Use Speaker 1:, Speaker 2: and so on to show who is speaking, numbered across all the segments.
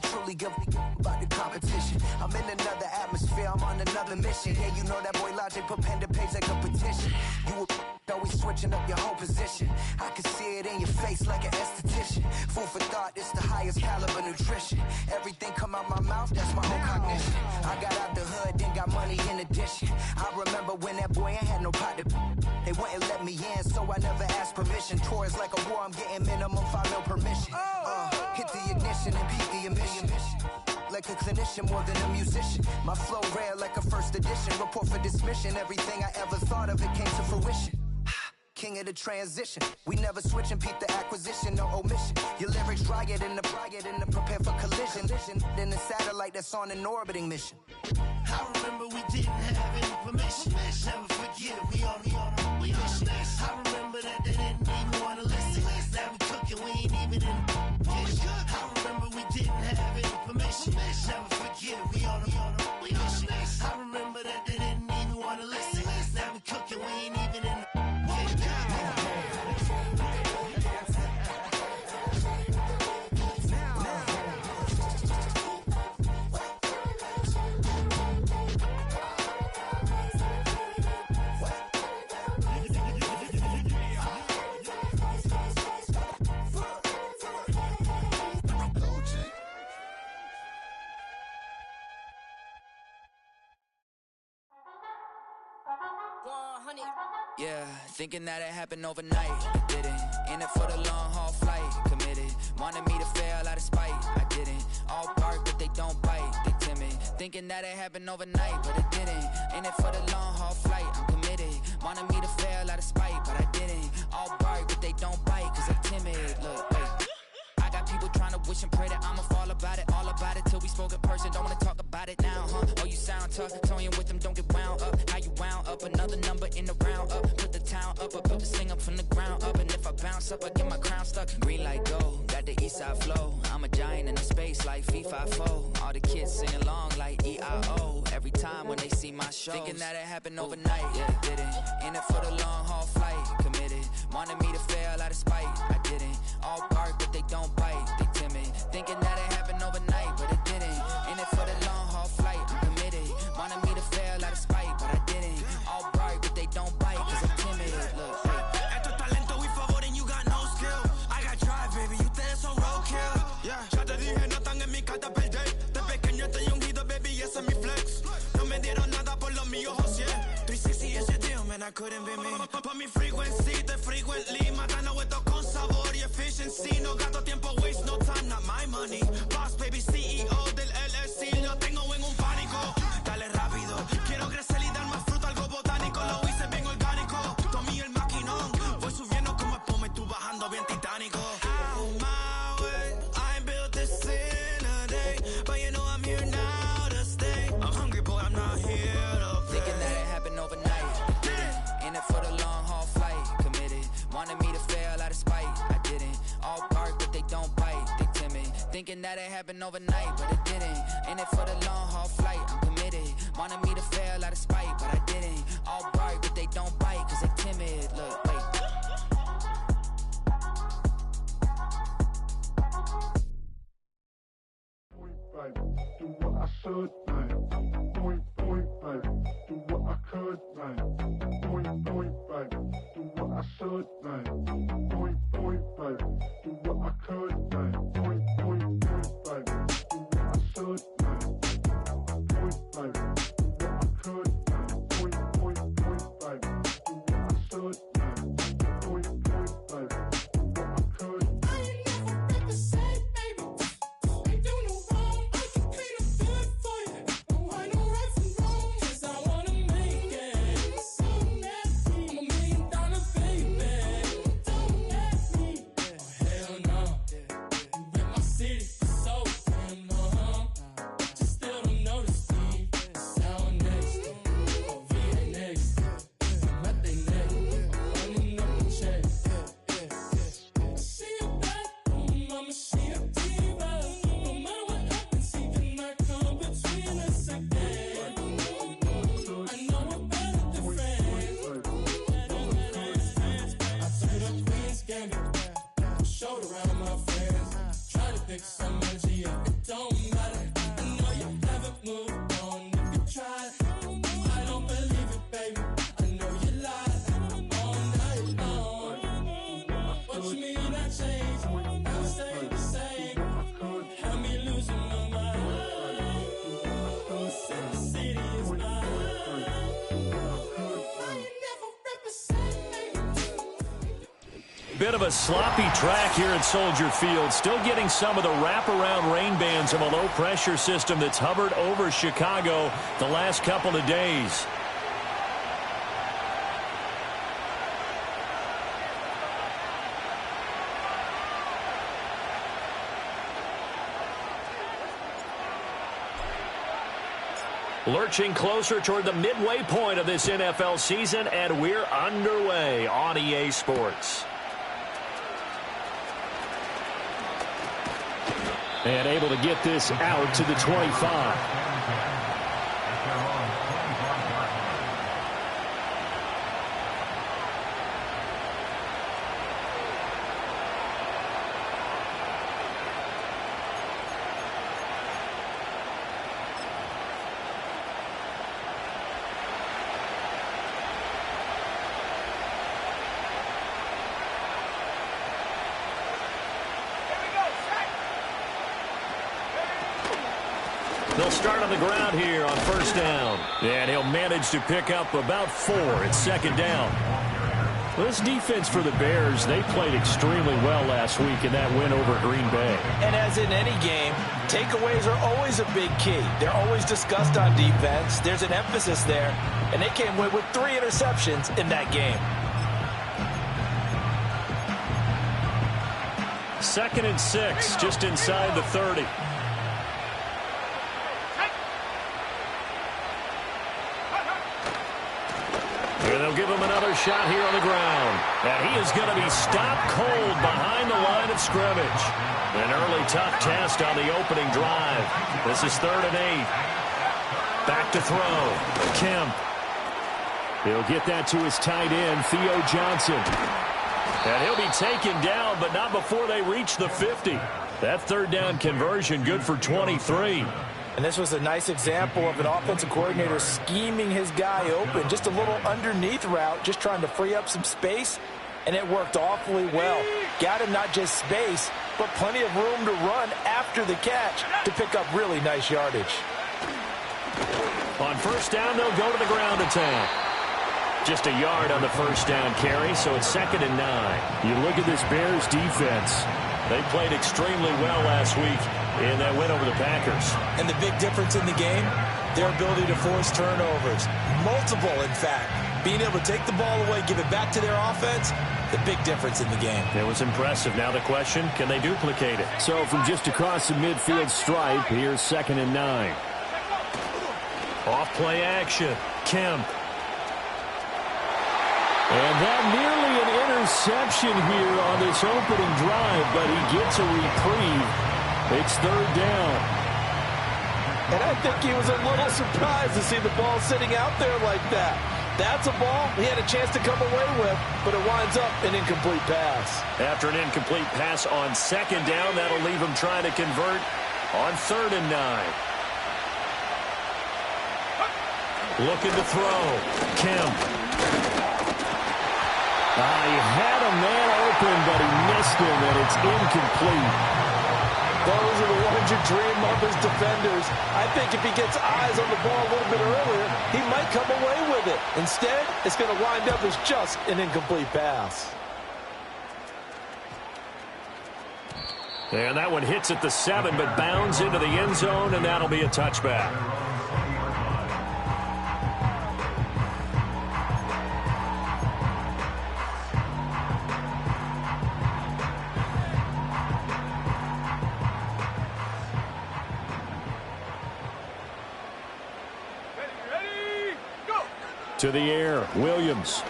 Speaker 1: truly give about the competition. I'm in another atmosphere, I'm on another mission. Yeah, you know that boy Logic put pen to page like a petition. You always switching up your whole position. I can see it in your face like an esthetician. Food for thought, it's the highest caliber nutrition. Everything come out my mouth, that's my whole cognition. I got out the hood, then got money in addition. I remember when that boy ain't had no pot to they wouldn't let me in, so I never asked permission. Tours like a war, I'm getting minimum 5 mil permission. Hit the ignition and beat the emission. Like a clinician more than a musician. My flow rare like a first edition. Report for dismission. Everything I ever thought of, it came to fruition. King of the transition. We never switch and peep the acquisition, no omission. Your lyrics dry it in the prepare for collision. Then the satellite that's on an orbiting mission.
Speaker 2: I remember we didn't have any permission. Never forget it, we on a mission. I remember that they didn't even want to listen. Now we cooking, we ain't even in the kitchen. I remember we didn't have any permission. Never forget it, we on a mission. I remember that they didn't even want to listen. Now we cooking, we ain't even in the
Speaker 3: Yeah, thinking that it happened overnight, it didn't. In it for the long haul flight, committed. Wanted me to fail out of spite, I didn't. All bark but they don't bite, they timid. Thinking that it happened overnight, but it didn't. In it for the long haul flight, I'm committed. Wanted me to fail out of spite, but I didn't. All bark but they don't bite, cause I'm timid. Look, wait. I got people trying to wish and pray that I'ma fall about it, all about it till we spoke in person. Don't wanna talk about it now, huh? Oh, you sound tough, toying with them, don't get wound up. How you wound up? Another number in the round up. Put the town up, I built this thing up from the ground up. And if I bounce up, I get my crown stuck. Green light go, got the east side flow. I'm a giant in the space like FIFA4. All the kids sing along like EIO. Every time when they see my show, thinking that it happened overnight, yeah, it didn't. In it for the long haul flight, committed. Wanted me to fail out of spite, I didn't. All bark but they don't bite, they timid. Thinking that it happened overnight, but it didn't. In it for the long haul flight, I'm committed. Wanted me to fail out of spite, but I didn't. All bark but they don't bite, cause I'm timid. Look,
Speaker 2: esto es talento with favor and you got no skill. I got drive, baby, ustedes son roadkill. Yeah, ya te dije, no están en mi carta perder. De pequeño estoy ungido, baby, ese es mi flex. No me dieron nada por lo mío, José. 360 is your deal, man, I couldn't be me. Pa' mi frequency, te frequently. Matando esto con sabor y efficiency. No gasto tiempo, waste no time, not my money. Boss, baby, CEO del LLC. Lo tengo en un pánico. Dale rápido, quiero crecer y dar más fruto, algo botánico. Lo hice bien orgánico. Tomé el maquinón. Voy subiendo como espuma y tú bajando bien titánico. Out my way, I ain't built this in a day. But you know I'm here now to stay. I'm hungry, boy, I'm not here to play.
Speaker 3: Thinking that it happened overnight, didn't. In it for the long haul flight, committed. Wanted me to fail out of spite, I didn't. All bark but they don't bite, they timid. Thinking that it happened overnight, but it didn't. In it for the long haul flight, I'm committed. Wanted me to fail out of spite, but I didn't. All bark but they don't bite, cause they timid. Look, wait.
Speaker 4: Do what I should, man. Point, baby. Do what I could, man. Point, baby. Do what I should, man. Point, baby. Do what I could, man. Point, baby. Do what I should, man. Point, baby. Do what I could, man. Point, baby. Do what I should, man. Point, baby. Do what I could.
Speaker 5: I ain't never represent, baby. Ain't do no wrong. I can be the good for you. No, I know right from wrong. 'Cause I wanna make it. So nasty. I'm $1 million baby. Don't ask me. Oh, hell no.
Speaker 6: bit of a sloppy track here at Soldier Field. Still getting some of the wraparound rain bands of a low-pressure system that's hovered over Chicago the last couple of days. Lurching closer toward the midway point of this NFL season, and we're underway on EA Sports. And able to get this out to the 25. They'll start on the ground here on first down. And he'll manage to pick up about 4 at second down. This defense for the Bears, they played extremely well last week in that win over Green Bay.
Speaker 7: And as in any game, takeaways are always a big key. They're always discussed on defense. There's an emphasis there. And they came away with 3 interceptions in that game.
Speaker 6: 2nd and 6, just inside the 30. They'll give him another shot here on the ground. And he is going to be stopped cold behind the line of scrimmage. An early tough test on the opening drive. This is 3rd and 8. Back to throw. Kemp. He'll get that to his tight end, Theo Johnson. And he'll be taken down, but not before they reach the 50. That 3rd down conversion good for 23.
Speaker 7: And this was a nice example of an offensive coordinator scheming his guy open. Just a little underneath route, just trying to free up some space, and it worked awfully well. Got him not just space, but plenty of room to run after the catch to pick up really nice yardage.
Speaker 6: On first down, they'll go to the ground attack. Just a yard on the first down carry, so it's 2nd and 9. You look at this Bears defense. They played extremely well last week in that win over the Packers.
Speaker 7: And the big difference in the game, their ability to force turnovers. Multiple, in fact. Being able to take the ball away, give it back to their offense, the big difference in the game.
Speaker 6: It was impressive. Now the question, can they duplicate it?
Speaker 8: So from just across the midfield stripe, here's 2nd and 9.
Speaker 6: Off play action. Kemp.
Speaker 8: And that nearly an interception here on this opening drive, but he gets a reprieve. It's 3rd down.
Speaker 7: And I think he was a little surprised to see the ball sitting out there like that. That's a ball he had a chance to come away with, but it winds up an incomplete pass.
Speaker 6: After an incomplete pass on 2nd down, that'll leave him trying to convert on 3rd and 9. Looking to throw. Kemp.
Speaker 8: He had a man open, but he missed him, and it's incomplete.
Speaker 7: Those are the ones you dream of as defenders. I think if he gets eyes on the ball a little bit earlier, he might come away with it. Instead, it's going to wind up as just an incomplete pass.
Speaker 6: And that one hits at the 7, but bounds into the end zone, and that'll be a touchback. To the air, Williams.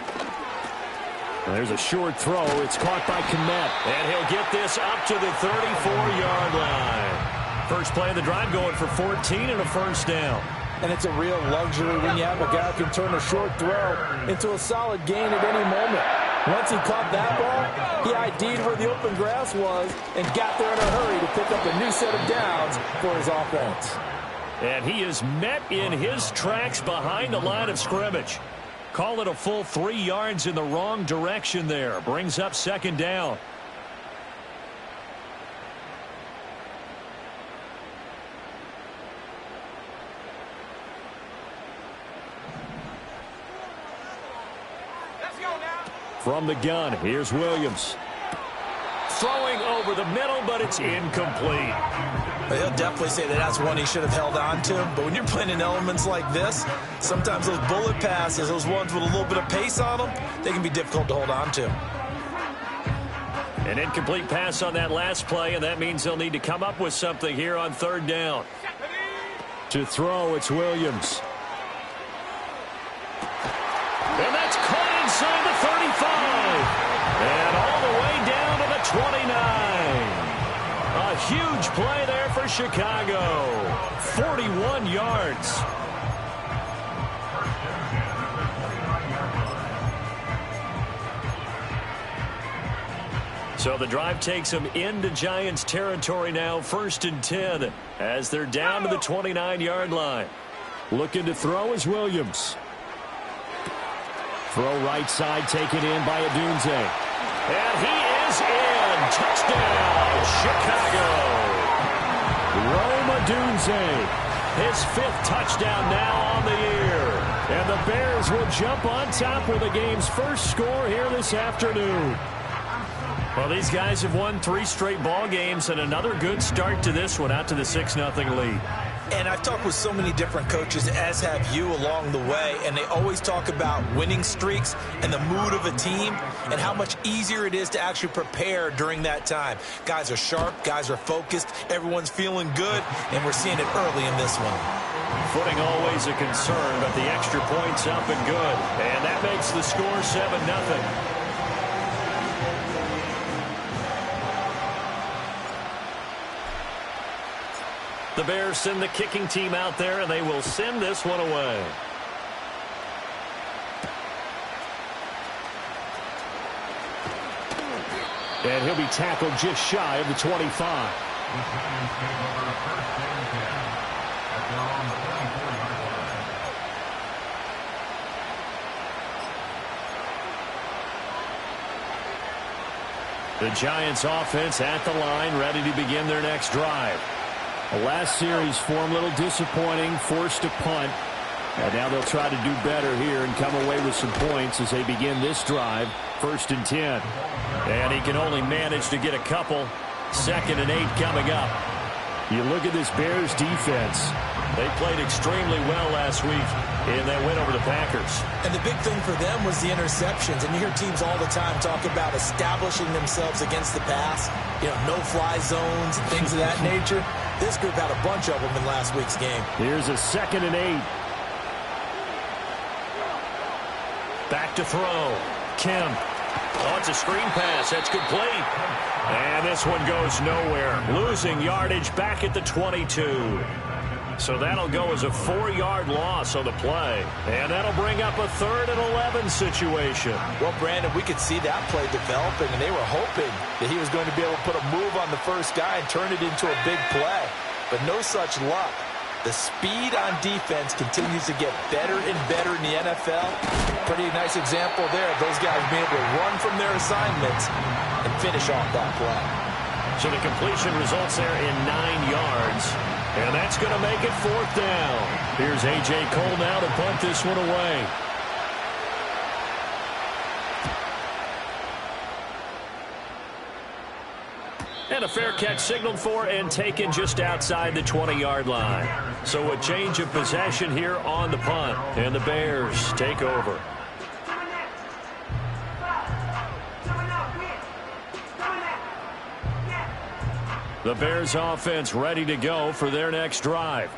Speaker 6: And there's a short throw. It's caught by Kmet. And he'll get this up to the 34-yard line. First play of the drive going for 14 and a first down.
Speaker 7: And it's a real luxury when you have a guy who can turn a short throw into a solid gain at any moment. Once he caught that ball, he ID'd where the open grass was and got there in a hurry to pick up a new set of downs for his offense.
Speaker 6: And he is met in his tracks behind the line of scrimmage. Call it a full 3 yards in the wrong direction there. Brings up 2nd down. From the gun, here's Williams. throwing over the middle, but it's incomplete.
Speaker 7: He'll definitely say that that's one he should have held on to. But when you're playing in elements like this, sometimes those bullet passes, those ones with a little bit of pace on them, they can be difficult to hold on to.
Speaker 6: An incomplete pass on that last play, and that means they'll need to come up with something here on third down.
Speaker 8: To throw, it's Williams.
Speaker 6: And that's caught inside the 35. And all the way down to the 29. A huge play there for Chicago. 41 yards. So the drive takes them into Giants territory now, 1st and 10, as they're down to the 29-yard line.
Speaker 8: Looking to throw is Williams. Throw right side, taken in by Odunze.
Speaker 6: And he is in. Touchdown, Chicago.
Speaker 8: Rome Odunze.
Speaker 6: His 5th touchdown now on the year.
Speaker 8: And the Bears will jump on top with the game's first score here this afternoon.
Speaker 6: Well, these guys have won 3 straight ball games, and another good start to this one, out to the 6-0 lead.
Speaker 7: And I've talked with so many different coaches, as have you, along the way, and they always talk about winning streaks and the mood of a team and how much easier it is to actually prepare during that time. Guys are sharp, guys are focused, everyone's feeling good, and we're seeing it early in this one.
Speaker 6: Footing always a concern, but the extra point's up and good. And that makes the score 7-0. The Bears send the kicking team out there, and they will send this one away.
Speaker 8: And he'll be tackled just shy of the 25.
Speaker 6: The Giants offense at the line, ready to begin their next drive.
Speaker 8: The last series form a little disappointing, forced to punt. And now they'll try to do better here and come away with some points as they begin this drive, 1st and 10.
Speaker 6: And he can only manage to get a couple. 2nd and 8 coming up.
Speaker 8: You look at this Bears defense.
Speaker 6: They played extremely well last week in that win over the Packers.
Speaker 7: And the big thing for them was the interceptions. And you hear teams all the time talk about establishing themselves against the pass. You know, no-fly zones and things of that nature. This group had a bunch of them in last week's game.
Speaker 8: Here's a 2nd and 8.
Speaker 6: Back to throw. Kim. Oh, it's a screen pass. That's complete. And this one goes nowhere. Losing yardage back at the 22. So that'll go as a 4-yard loss on the play. And that'll bring up a 3rd and 11 situation.
Speaker 7: Well, Brandon, we could see that play developing, and they were hoping that he was going to be able to put a move on the first guy and turn it into a big play. But no such luck. The speed on defense continues to get better and better in the NFL. Pretty nice example there of those guys being able to run from their assignments and finish off that play.
Speaker 6: So the completion results there in 9 yards. And that's going to make it 4th down. Here's A.J. Cole now to punt this one away. And a fair catch signaled for and taken just outside the 20-yard line. So a change of possession here on the punt. And the Bears take over. The Bears offense ready to go for their next drive.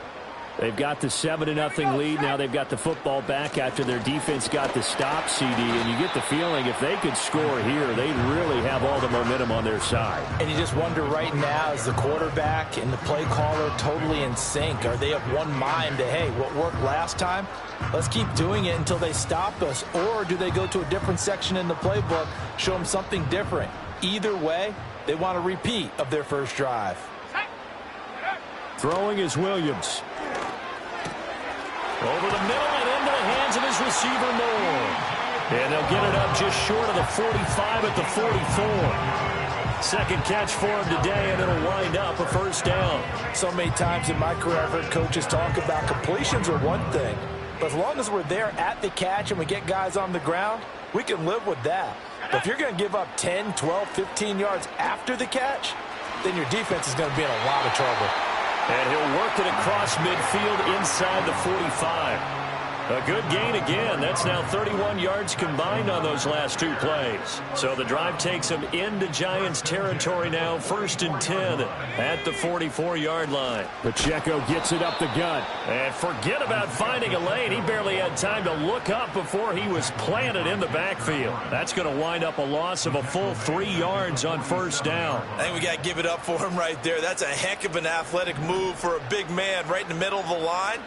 Speaker 8: They've got the 7-0 lead. Now they've got the football back after their defense got the stop, CD. And you get the feeling if they could score here, they'd really have all the momentum on their side.
Speaker 7: And you just wonder right now, is the quarterback and the play caller totally in sync? Are they of one mind that, hey, what worked last time, let's keep doing it until they stop us? Or do they go to a different section in the playbook, show them something different? Either way, they want a repeat of their first drive.
Speaker 8: Throwing is Williams.
Speaker 6: Over the middle and into the hands of his receiver, Moore. And they'll get it up just short of the 45 at the 44. Second catch for him today, and it'll wind up a first down.
Speaker 7: So many times in my career, I've heard coaches talk about completions are one thing. But as long as we're there at the catch and we get guys on the ground, we can live with that. But if you're going to give up 10, 12, 15 yards after the catch, then your defense is going to be in a lot of trouble.
Speaker 8: And he'll work it across midfield inside the 45. A good gain again. That's now 31 yards combined on those last two plays. So the drive takes them into Giants territory now, 1st and 10 at the 44-yard line. Pacheco gets it up the gut. And forget about finding a lane. He barely had time to look up before he was planted in the backfield. That's going to wind up a loss of a full 3 yards on 1st down.
Speaker 7: I think we got to give it up for him right there. That's a heck of an athletic move for a big man right in the middle of the line.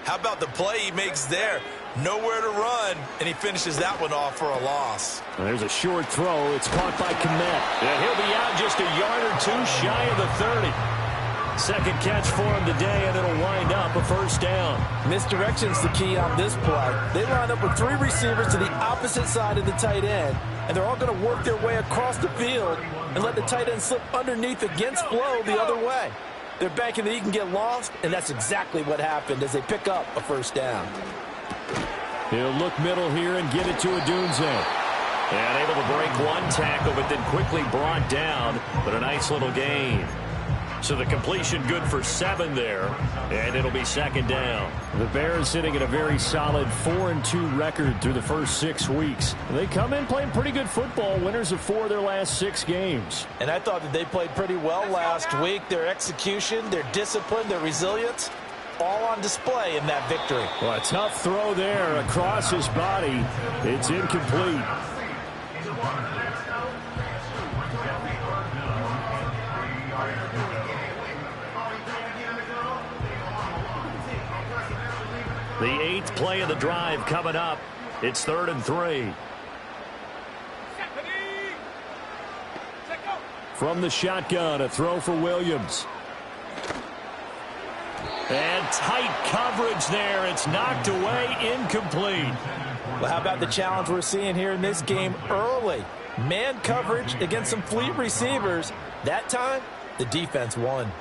Speaker 7: How about the play he makes there? Nowhere to run, and he finishes that one off for a loss.
Speaker 8: There's a short throw. It's caught by Kmet. And he'll be out just a yard or two shy of the 30. Second catch for him today, and it'll wind up a 1st down.
Speaker 7: Misdirection's the key on this play. They line up with 3 receivers to the opposite side of the tight end, and they're all going to work their way across the field and let the tight end slip underneath against flow the other way. They're banking that he can get lost, and that's exactly what happened as they pick up a 1st down.
Speaker 8: He'll look middle here and get it to Odunze. And able to break one tackle, but then quickly brought down. But a nice little gain. So the completion good for 7 there, and it'll be 2nd down. The Bears sitting at a very solid 4-2 record through the first 6 weeks. They come in playing pretty good football, winners of 4 of their last 6 games.
Speaker 7: And I thought that they played pretty well last week. Their execution, their discipline, their resilience, all on display in that victory.
Speaker 8: Well, a tough throw there across his body. It's incomplete. The 8th play of the drive coming up. It's 3rd and 3. From the shotgun, a throw for Williams. And tight coverage there. It's knocked away, incomplete.
Speaker 7: Well, how about the challenge we're seeing here in this game early? Man coverage against some fleet receivers. That time, the defense won.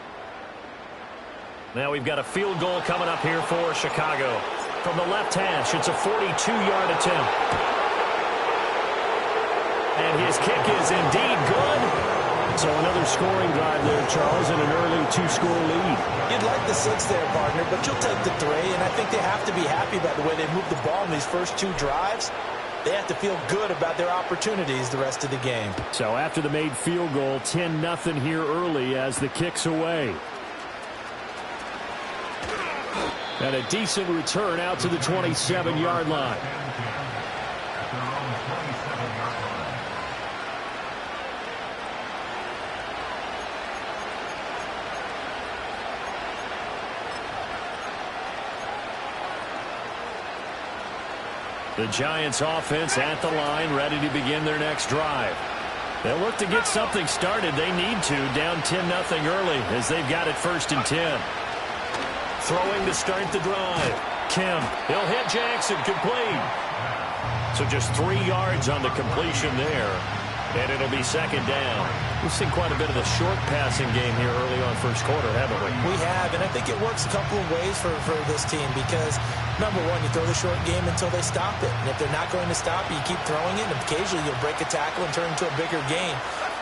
Speaker 8: Now we've got a field goal coming up here for Chicago. From the left hash, it's a 42-yard attempt. And his kick is indeed good. So another scoring drive there, Charles, and an early 2-score lead.
Speaker 7: You'd like the 6 there, partner, but you'll take the 3, and I think they have to be happy about the way they moved the ball in these first 2 drives. They have to feel good about their opportunities the rest of the game.
Speaker 8: So after the made field goal, 10-0 here early as the kick's away. And a decent return out to the 27-yard line. The Giants offense at the line, ready to begin their next drive. They'll look to get something started. They need to, down 10-0 early as they've got it 1st and 10. Throwing to start the drive. Kim, he'll hit Jackson, complete. So just 3 yards on the completion there, and it'll be 2nd down. We've seen quite a bit of the short passing game here early on 1st quarter, haven't we?
Speaker 7: We have, and I think it works a couple of ways for this team because, number one, you throw the short game until they stop it. And if they're not going to stop it, you keep throwing it, and occasionally you'll break a tackle and turn into a bigger gain.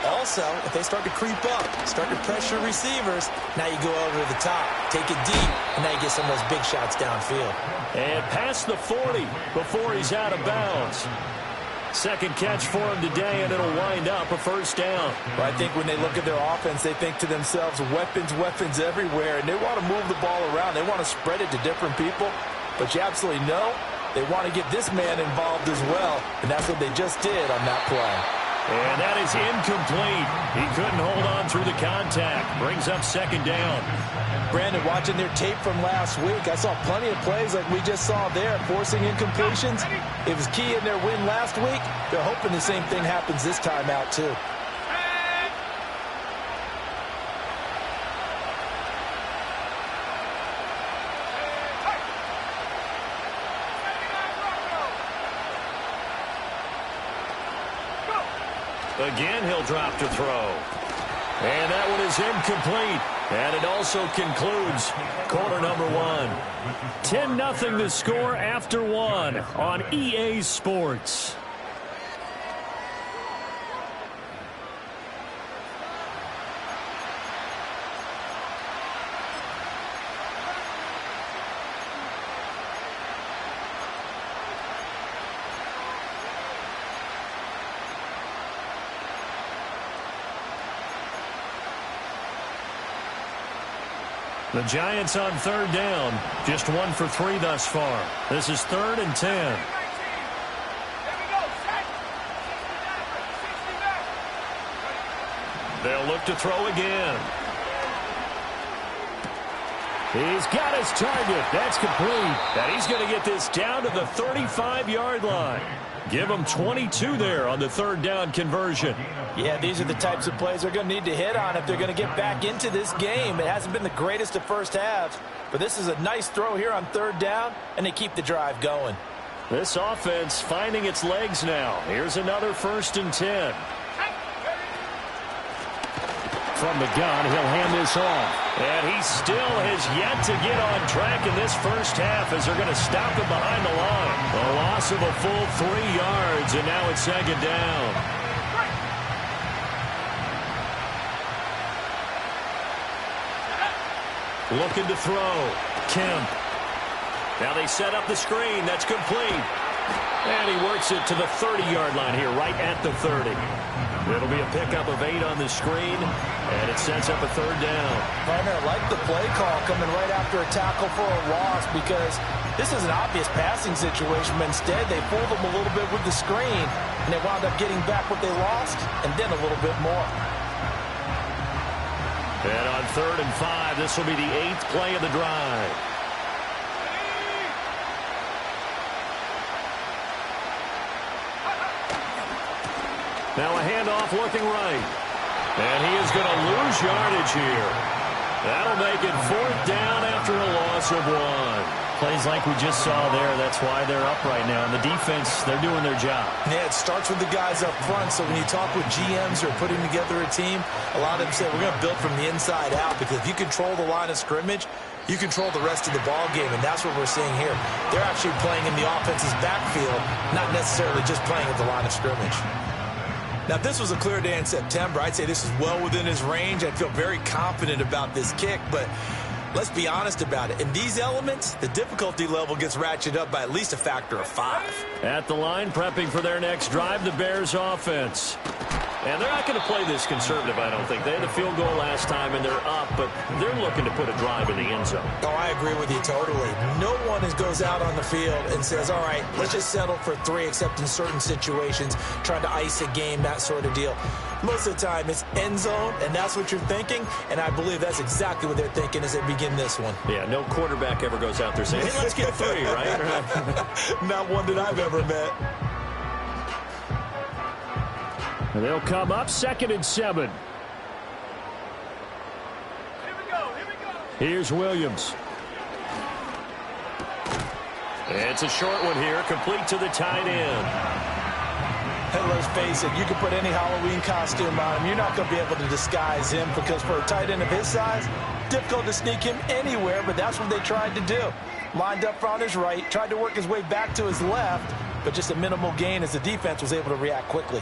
Speaker 7: Also, if they start to creep up, start to pressure receivers, now you go over to the top, take it deep, and now you get some of those big shots downfield.
Speaker 8: And past the 40 before he's out of bounds. Second catch for him today, and it'll wind up a 1st down.
Speaker 7: Well, I think when they look at their offense, they think to themselves, weapons, weapons everywhere, and they want to move the ball around. They want to spread it to different people, but you absolutely know they want to get this man involved as well, and that's what they just did on that play.
Speaker 8: And that is incomplete. He couldn't hold on through the contact. Brings up 2nd down.
Speaker 7: Brandon, watching their tape from last week, I saw plenty of plays like we just saw there, forcing incompletions. It was key in their win last week. They're hoping the same thing happens this time out, too.
Speaker 8: Again, he'll drop to throw. And that one is incomplete. And it also concludes quarter number 1. 10-0 the score after 1 on EA Sports. The Giants on third down. Just 1 for 3 thus far. This is 3rd and 10. They'll look to throw again. He's got his target. That's complete. And he's going to get this down to the 35-yard line. Give him 22 there on the 3rd down conversion.
Speaker 7: Yeah, these are the types of plays they're going to need to hit on if they're going to get back into this game. It hasn't been the greatest of first halves, but this is a nice throw here on 3rd down, and they keep the drive going.
Speaker 8: This offense finding its legs now. Here's another 1st and 10. From the gun, he'll hand this off. And he still has yet to get on track in this first half as they're going to stop him behind the line. A loss of a full 3 yards, and now it's 2nd down. Looking to throw. Kemp. Now they set up the screen. That's complete. And he works it to the 30-yard line here, right at the 30. It'll be a pickup of 8 on the screen, and it sets up a 3rd down.
Speaker 7: Partner, I like the play call coming right after a tackle for a loss because this is an obvious passing situation, but instead they fooled them a little bit with the screen, and they wound up getting back what they lost and then a little bit more.
Speaker 8: And on 3rd and 5, this will be the 8th play of the drive. Now a handoff looking right. And he is going to lose yardage here. That'll make it 4th down after a loss of 1.
Speaker 9: Plays like we just saw there, that's why they're up right now. And the defense, they're doing their job.
Speaker 7: Yeah, it starts with the guys up front. So when you talk with GMs who are putting together a team, a lot of them say we're going to build from the inside out because if you control the line of scrimmage, you control the rest of the ball game, and that's what we're seeing here. They're actually playing in the offense's backfield, not necessarily just playing at the line of scrimmage. Now, if this was a clear day in September, I'd say this is well within his range. I'd feel very confident about this kick, but let's be honest about it. In these elements, the difficulty level gets ratcheted up by at least a factor of 5.
Speaker 8: At the line, prepping for their next drive, the Bears offense. And they're not going to play this conservative, I don't think. They had a field goal last time, and they're up, but they're looking to put a drive in the end zone.
Speaker 7: Oh, I agree with you totally. No one goes out on the field and says, all right, let's just settle for 3, except in certain situations, trying to ice a game, that sort of deal. Most of the time, it's end zone, and that's what you're thinking, and I believe that's exactly what they're thinking as they begin this one.
Speaker 8: Yeah, no quarterback ever goes out there saying, hey, let's get 3, right?
Speaker 7: Not one that I've ever met.
Speaker 8: And they'll come up 2nd and 7. Here's Williams. It's a short one here, complete to the tight end.
Speaker 7: And let's face it, you can put any Halloween costume on him. You're not going to be able to disguise him because for a tight end of his size, difficult to sneak him anywhere, but that's what they tried to do. Lined up on his right, tried to work his way back to his left, but just a minimal gain as the defense was able to react quickly.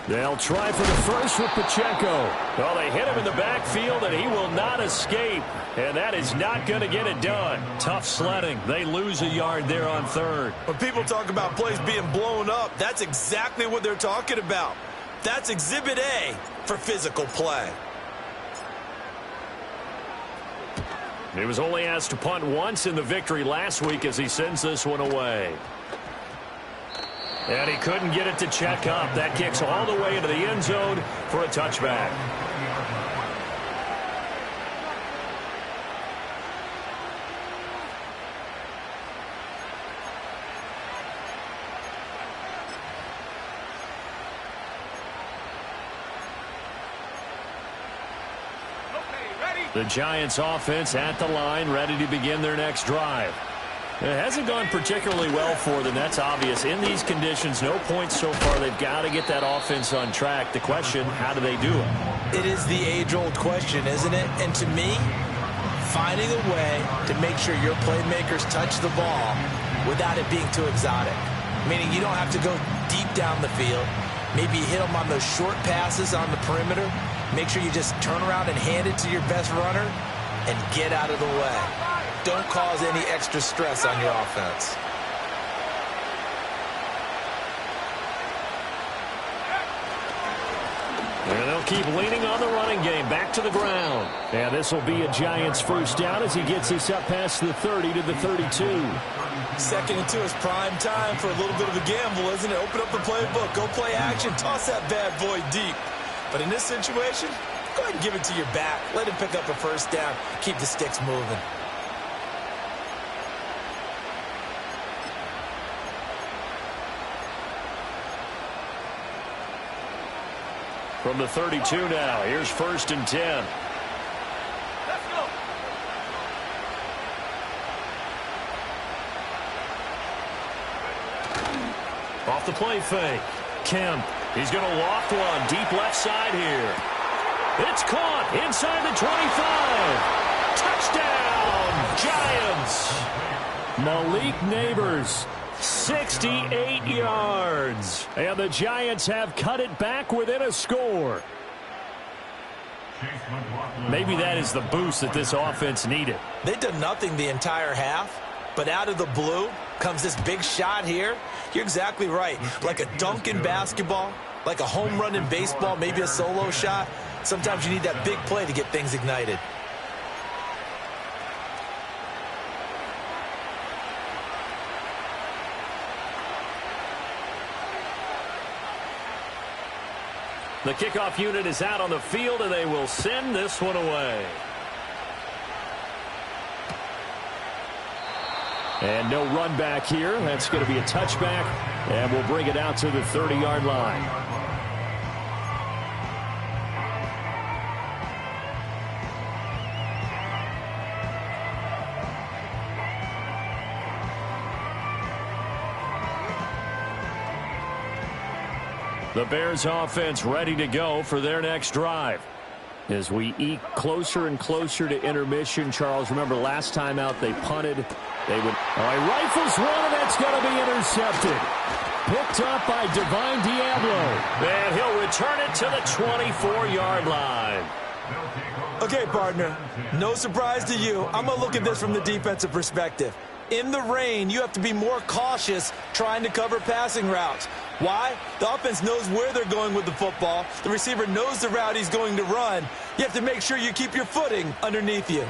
Speaker 8: They'll try for the first with Pacheco. Well, they hit him in the backfield, and he will not escape. And that is not going to get it done. Tough sledding. They lose a yard there on 3rd.
Speaker 7: When people talk about plays being blown up, that's exactly what they're talking about. That's Exhibit A for physical play.
Speaker 8: He was only asked to punt once in the victory last week as he sends this one away. And he couldn't get it to check up. That kicks all the way into the end zone for a touchback. The Giants offense at the line, ready to begin their next drive. It hasn't gone particularly well for them. That's obvious. In these conditions, no points so far. They've got to get that offense on track. The question, how do they do it?
Speaker 7: It is the age-old question, isn't it? And to me, finding a way to make sure your playmakers touch the ball without it being too exotic. Meaning you don't have to go deep down the field. Maybe you hit them on those short passes on the perimeter. Make sure you just turn around and hand it to your best runner and get out of the way. Don't cause any extra stress on your offense.
Speaker 6: And they'll keep leaning on the running game. Back to the ground. And this will be a Giants first down as he gets this up past the 30 to the 32.
Speaker 7: 2nd and 2 is prime time for a little bit of a gamble, isn't it? Open up the playbook. Go play action. Toss that bad boy deep. But in this situation, go ahead and give it to your back. Let him pick up a first down. Keep the sticks moving.
Speaker 6: From the 32 now, here's 1st and 10.
Speaker 2: Let's go.
Speaker 6: Off the play fake. Kemp. He's going to loft one deep left side here. It's caught inside the 25. Touchdown, Giants. Malik Neighbors. 68 yards. And the Giants have cut it back within a score. Maybe that is the boost that this offense needed.
Speaker 7: They did nothing the entire half, but out of the blue comes this big shot here. You're exactly right. Like a dunk in basketball, like a home run in baseball, maybe a solo shot. Sometimes you need that big play to get things ignited.
Speaker 6: The kickoff unit is out on the field, and they will send this one away. And no run back here. That's going to be a touchback, and we'll bring it out to the 30-yard line. The Bears offense ready to go for their next drive. As we eke closer and closer to intermission, Charles, remember last time out they punted. They would, rifles one, and that's going to be intercepted. Picked up by Divine Diablo. And he'll return it to the 24-yard line.
Speaker 7: Okay, partner, no surprise to you. I'm going to look at this from the defensive perspective. In the rain, you have to be more cautious trying to cover passing routes. Why? The offense knows where they're going with the football. The receiver knows the route he's going to run. You have to make sure you keep your footing underneath you.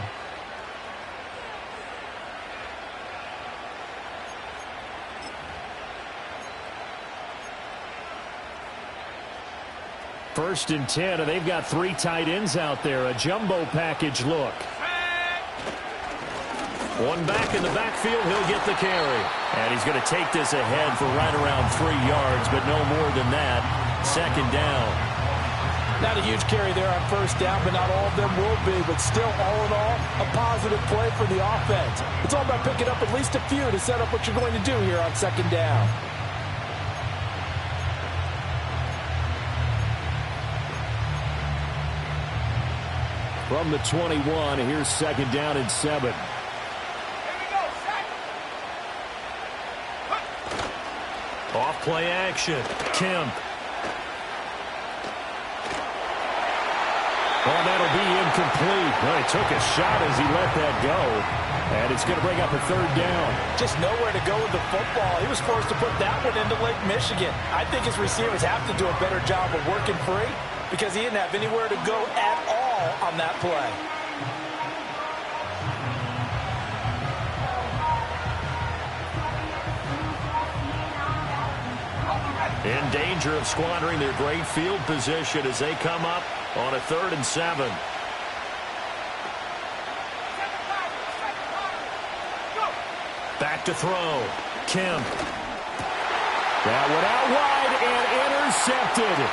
Speaker 6: First and 10, and they've got 3 tight ends out there. A jumbo package look. One back in the backfield, he'll get the carry. And he's going to take this ahead for right around 3 yards, but no more than that. 2nd down.
Speaker 7: Not a huge carry there on 1st down, but not all of them will be. But still, all in all, a positive play for the offense. It's all about picking up at least a few to set up what you're going to do here on 2nd down.
Speaker 6: From the 21, here's 2nd down and 7. Off play action. Kemp. Oh, that'll be incomplete. Well, he took a shot as he let that go. And it's going to bring up a 3rd down.
Speaker 7: Just nowhere to go with the football. He was forced to put that one into Lake Michigan. I think his receivers have to do a better job of working free because he didn't have anywhere to go at all on that play.
Speaker 6: In danger of squandering their great field position as they come up on a 3rd and 7. Back to throw. Kemp. That one out wide and intercepted.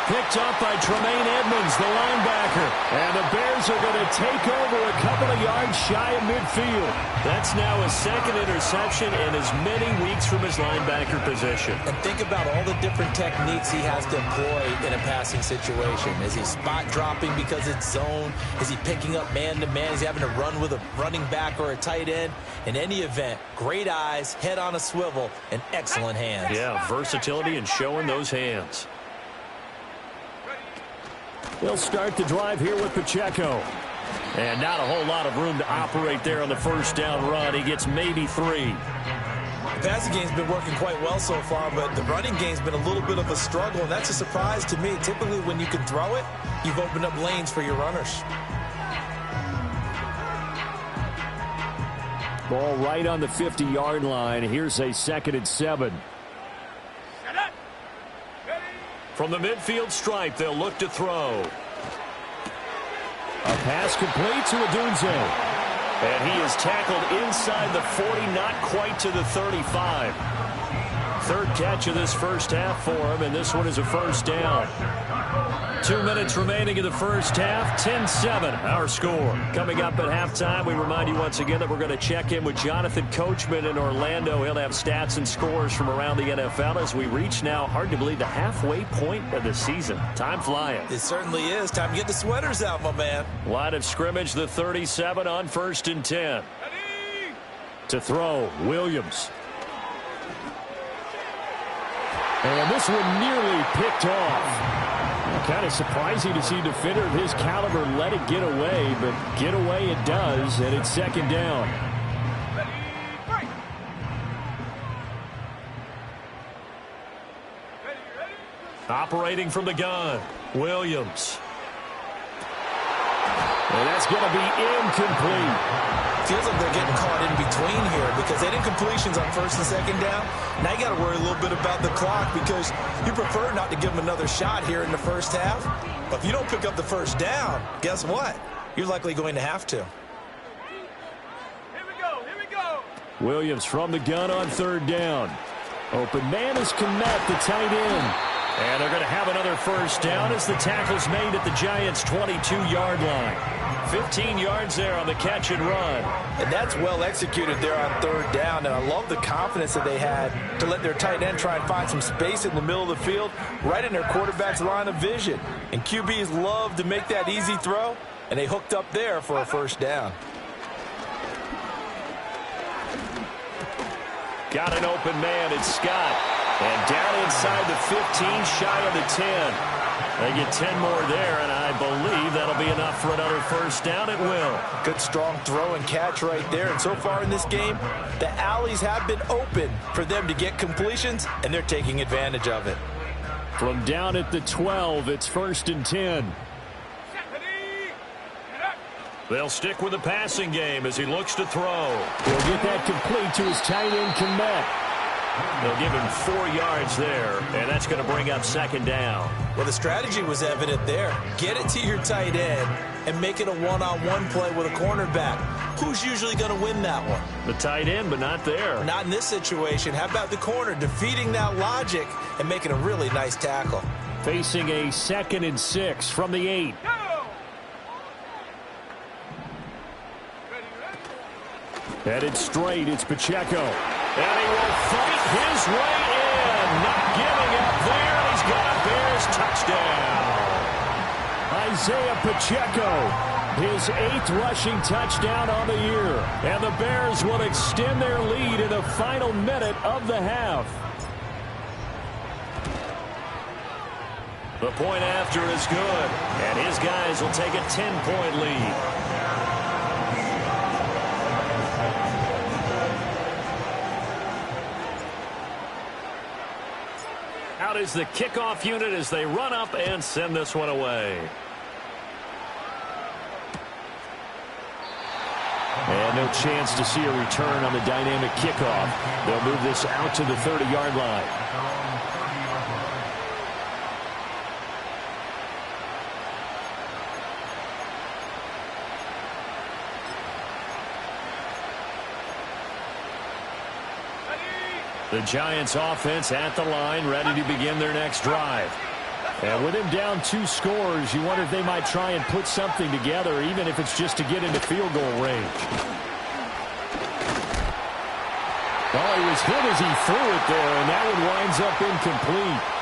Speaker 6: Picked up by Tremaine Edmonds, the linebacker. And the Bears are going to take over a couple of yards shy of midfield. That's now a 2nd interception in as many weeks from his linebacker position.
Speaker 7: And think about all the different techniques he has to employ in a passing situation. Is he spot dropping because it's zone? Is he picking up man-to-man? Is he having to run with a running back or a tight end? In any event, great eyes, head on a swivel, and excellent hands.
Speaker 6: Yeah, versatility and showing those hands. They'll start the drive here with Pacheco. And not a whole lot of room to operate there on the 1st down run. He gets maybe 3.
Speaker 7: passing game's been working quite well so far, but the running game's been a little bit of a struggle, and that's a surprise to me. Typically, when you can throw it, you've opened up lanes for your runners.
Speaker 6: Ball right on the 50-yard line. Here's a 2nd and 7.
Speaker 8: From the midfield stripe, they'll look to throw.
Speaker 6: A pass complete to Odunze.
Speaker 8: And he is tackled inside the 40, not quite to the 35. 3rd catch of this first half for him, and this one is a first down. 2 minutes remaining in the first half, 10-7, our score. Coming up at halftime, we remind you once again that we're going to check in with Jonathan Coachman in Orlando. He'll have stats and scores from around the NFL as we reach now, hard to believe, the halfway point of the season. Time flying.
Speaker 7: It certainly is. Time to get the sweaters out, my man.
Speaker 8: Line of scrimmage, the 37 on 1st and 10.
Speaker 6: To throw, Williams. And this one nearly picked off. Kind of surprising to see a defender of his caliber let it get away, but get away it does, and it's 2nd down.
Speaker 8: Operating from the gun, Williams.
Speaker 6: And that's going to be incomplete.
Speaker 7: Feels like they're getting caught in between here because they did incompletions on 1st and 2nd down. Now you got to worry a little bit about the clock because you prefer not to give them another shot here in the first half. But if you don't pick up the first down, guess what? You're likely going to have to.
Speaker 2: Here we go.
Speaker 6: Williams from the gun on 3rd down. Open man is Kmet, the tight end.
Speaker 8: And they're going to have another first down as the tackle's made at the Giants' 22-yard line. 15 yards there on the catch and run.
Speaker 7: And that's well executed there on 3rd down. And I love the confidence that they had to let their tight end try and find some space in the middle of the field, right in their quarterback's line of vision. And QBs love to make that easy throw, and they hooked up there for a first down.
Speaker 8: Got an open man, it's Scott. And down inside the 15, shy of the 10. They get 10 more there, and I believe that'll be enough for another first down. It will.
Speaker 7: Good, strong throw and catch right there. And so far in this game, the alleys have been open for them to get completions, and they're taking advantage of it.
Speaker 6: From down at the 12, it's 1st and 10.
Speaker 8: They'll stick with the passing game as he looks to throw.
Speaker 6: He'll get that complete to his tight end, Kmet.
Speaker 8: They'll give him 4 yards there, and that's going to bring up 2nd down.
Speaker 7: Well, the strategy was evident there. Get it to your tight end and make it a one-on-one play with a cornerback. Who's usually going to win that one?
Speaker 8: The tight end, but not there.
Speaker 7: Not in this situation. How about the corner defeating that logic and making a really nice tackle?
Speaker 6: Facing a 2nd and 6 from the 8. Headed straight, it's Pacheco.
Speaker 8: And he will fight his way in. Not giving up there. He's got a Bears touchdown.
Speaker 6: Isaiah Pacheco, his 8th rushing touchdown on the year. And the Bears will extend their lead in the final minute of the half.
Speaker 8: The point after is good. And his guys will take a 10-point lead. Out is the kickoff unit as they run up and send this one away.
Speaker 6: And no chance to see a return on the dynamic kickoff. They'll move this out to the 30-yard line.
Speaker 8: The Giants offense at the line, ready to begin their next drive.
Speaker 6: And with him down 2 scores, you wonder if they might try and put something together, even if it's just to get into field goal range. Oh, he was hit as he threw it there, and that one winds up incomplete.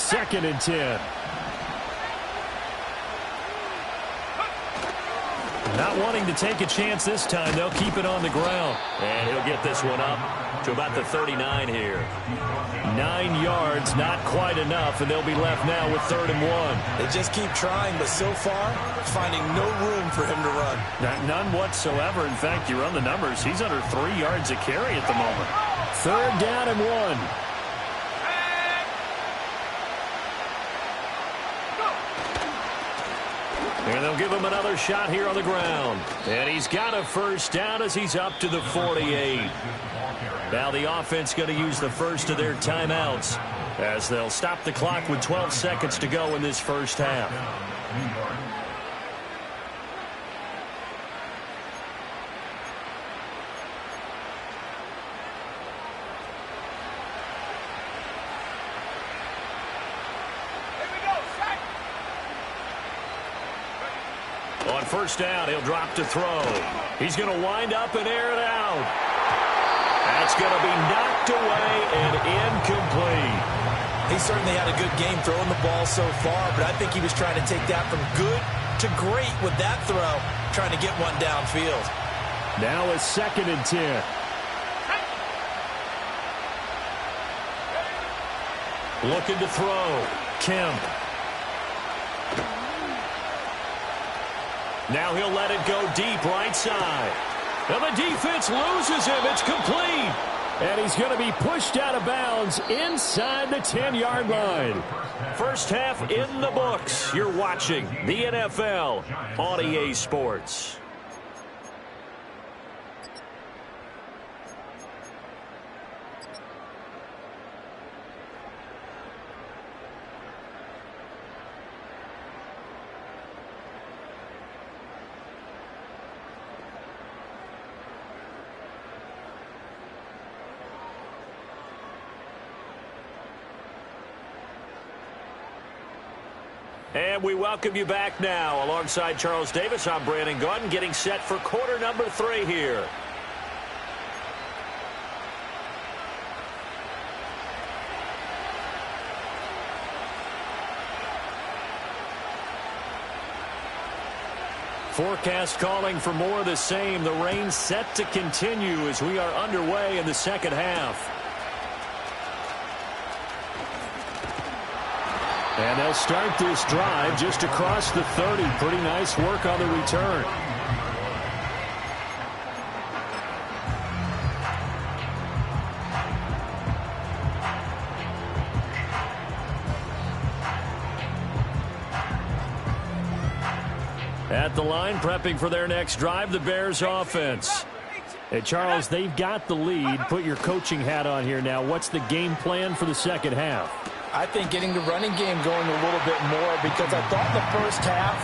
Speaker 6: 2nd and 10. Not wanting to take a chance this time. They'll keep it on the ground.
Speaker 8: And he'll get this one up to about the 39 here.
Speaker 6: 9 yards, not quite enough, and they'll be left now with 3rd and 1.
Speaker 7: They just keep trying, but so far, finding no room for him to run.
Speaker 6: None whatsoever. In fact, you run the numbers. He's under 3 yards a carry at the moment. 3rd down and 1. And they'll give him another shot here on the ground. And he's got a 1st down as he's up to the 48. Now the offense going to use the first of their timeouts as they'll stop the clock with 12 seconds to go in this first half. On 1st down, he'll drop to throw. He's going to wind up and air it out. That's going to be knocked away and incomplete.
Speaker 7: He certainly had a good game throwing the ball so far, but I think he was trying to take that from good to great with that throw, trying to get one downfield.
Speaker 6: Now it's 2nd and 10. Looking to throw. Kemp. Now he'll let it go deep right side. Now the defense loses him. It's complete. And he's going to be pushed out of bounds inside the 10-yard line. First half in the books. You're watching the NFL on EA Sports. And we welcome you back now. Alongside Charles Davis, I'm Brandon Gaudin, getting set for quarter number 3 here. Forecast calling for more of the same. The rain set to continue as we are underway in the second half. And they'll start this drive just across the 30. Pretty nice work on the return. At the line, prepping for their next drive, the Bears offense. Hey, Charles, they've got the lead. Put your coaching hat on here now. What's the game plan for the second half?
Speaker 7: I think getting the running game going a little bit more, because I thought in the first half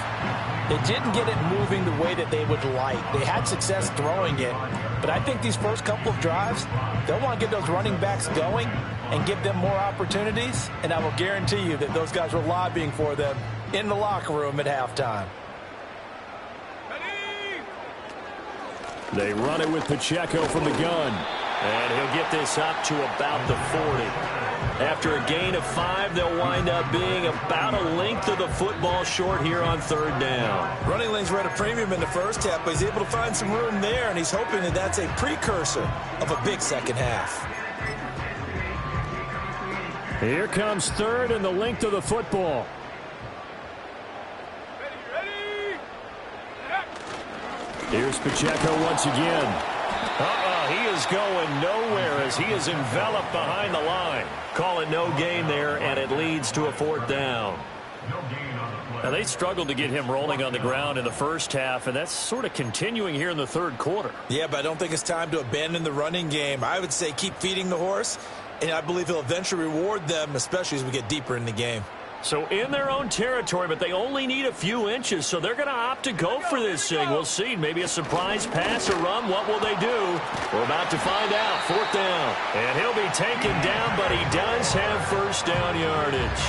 Speaker 7: they didn't get it moving the way that they would like. They had success throwing it, but I think these first couple of drives, they'll want to get those running backs going and give them more opportunities, and I will guarantee you that those guys were lobbying for them in the locker room at halftime.
Speaker 6: They run it with Pacheco from the gun.
Speaker 8: And he'll get this up to about the 40. After a gain of 5, they'll wind up being about a length of the football short here on 3rd down.
Speaker 7: Running lanes were at a premium in the first half, but he's able to find some room there, and he's hoping that that's a precursor of a big second half.
Speaker 6: Here comes 3rd and the length of the football. Here's Pacheco once again. He is going nowhere as he is enveloped behind the line.
Speaker 8: Call it no gain there, and it leads to a 4th down.
Speaker 6: Now, they struggled to get him rolling on the ground in the first half, and that's sort of continuing here in the 3rd quarter.
Speaker 7: Yeah, but I don't think it's time to abandon the running game. I would say keep feeding the horse, and I believe he'll eventually reward them, especially as we get deeper in the game.
Speaker 6: So in their own territory, but they only need a few inches, so they're going to opt to go for this thing. We'll see. Maybe a surprise pass or run. What will they do? We're about to find out. 4th down. And he'll be taken down, but he does have 1st down yardage.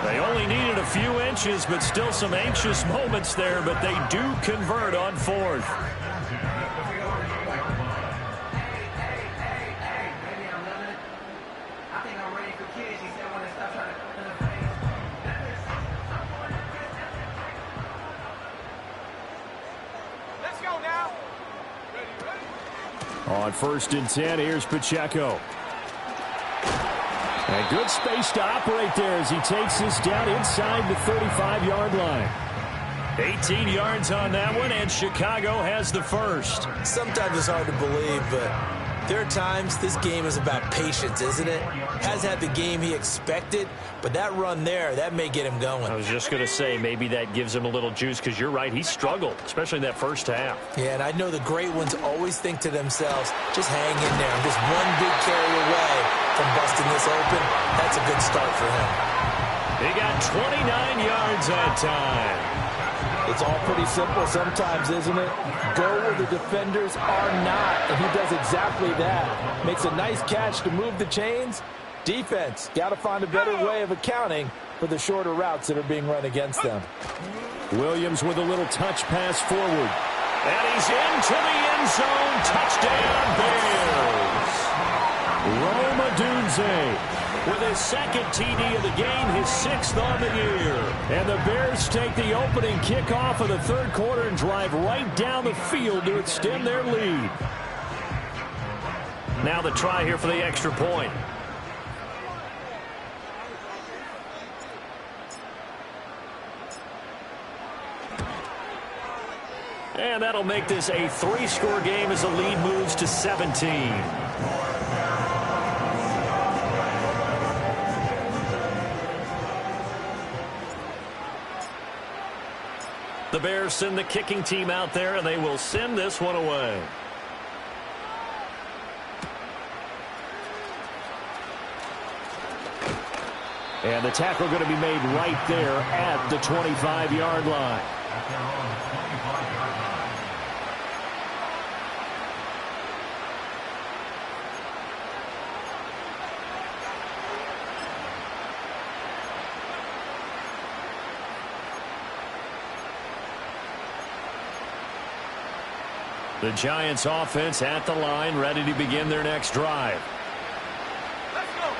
Speaker 6: They only needed a few inches, but still some anxious moments there, but they do convert on 4th. On 1st and 10, here's Pacheco. And good space to operate there as he takes this down inside the 35-yard line. 18 yards on that one, and Chicago has the first.
Speaker 7: Sometimes it's hard to believe, but there are times this game is about patience, isn't it? Has had the game he expected, but that run there, that may get him going.
Speaker 6: I was just going to say, maybe that gives him a little juice, because you're right, he struggled, especially in that first half.
Speaker 7: Yeah, and I know the great ones always think to themselves, just hang in there. I'm just one big carry away from busting this open. That's a good start for him.
Speaker 6: He got 29 yards that time.
Speaker 7: It's all pretty simple sometimes, isn't it? Go where the defenders are not, and he does exactly that. Makes a nice catch to move the chains. Defense, got to find a better way of accounting for the shorter routes that are being run against them.
Speaker 6: Williams with a little touch pass forward. And he's into the end zone. Touchdown, Bears. Rome Odunze with his second TD of the game, his 6th on the year. And the Bears take the opening kickoff of the third quarter and drive right down the field to extend their lead. Now the try here for the extra point. And that'll make this a 3-score game as the lead moves to 17. The Bears send the kicking team out there, and they will send this one away. And the tackle going to be made right there at the 25-yard line. The Giants offense at the line, ready to begin their next drive.
Speaker 2: Let's go.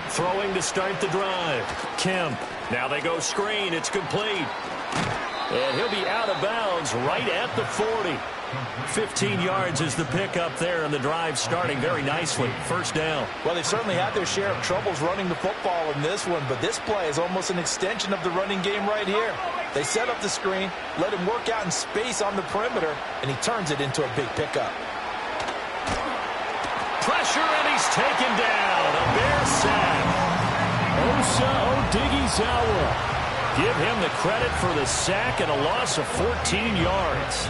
Speaker 6: Throwing to start the drive. Kemp. Now they go screen. It's complete. And he'll be out of bounds right at the 40. 15 yards is the pickup there, and the drive starting very nicely. First down.
Speaker 7: Well, they've certainly had their share of troubles running the football in this one, but this play is almost an extension of the running game right here. They set up the screen, let him work out in space on the perimeter, and he turns it into a big pickup.
Speaker 6: Pressure, and he's taken down. A Bear sack. Osa Odighizuwa. Give him the credit for the sack and a loss of 14 yards.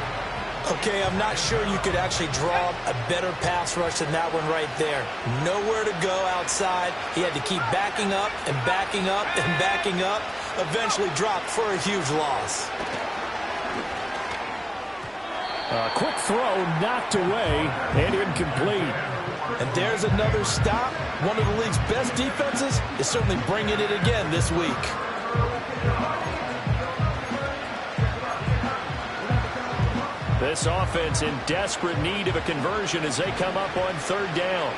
Speaker 7: Okay, I'm not sure you could actually draw a better pass rush than that one right there. Nowhere to go outside. He had to keep backing up and backing up and backing up. Eventually dropped for a huge loss.
Speaker 6: A quick throw knocked away and incomplete.
Speaker 7: And there's another stop. One of the league's best defenses is certainly bringing it again this week.
Speaker 6: This offense in desperate need of a conversion as they come up on third down.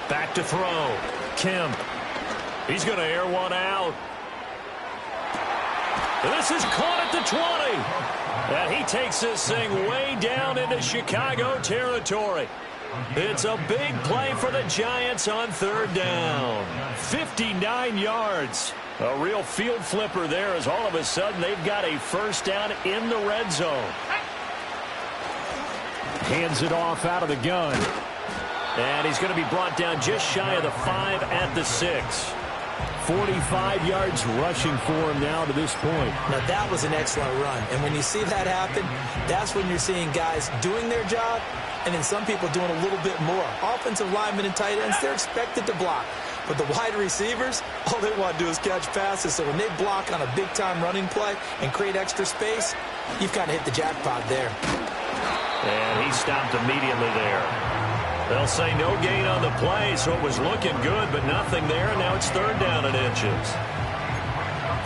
Speaker 6: Back to throw. Kemp. He's going to air one out. This is caught at the 20. And he takes this thing way down into Chicago territory. It's a big play for the Giants on third down. 59 yards. A real field flipper there as all of a sudden they've got a first down in the red zone. Hands it off out of the gun. And he's going to be brought down just shy of the 5 at the 6. 45 yards rushing for him now to this point.
Speaker 7: Now, that was an excellent run. And when you see that happen, that's when you're seeing guys doing their job and then some people doing a little bit more. Offensive linemen and tight ends, they're expected to block. But the wide receivers, all they want to do is catch passes. So when they block on a big-time running play and create extra space, you've kind of hit the jackpot there.
Speaker 6: And he stopped immediately there. They'll say no gain on the play, so it was looking good, but nothing there, and now it's third down and inches.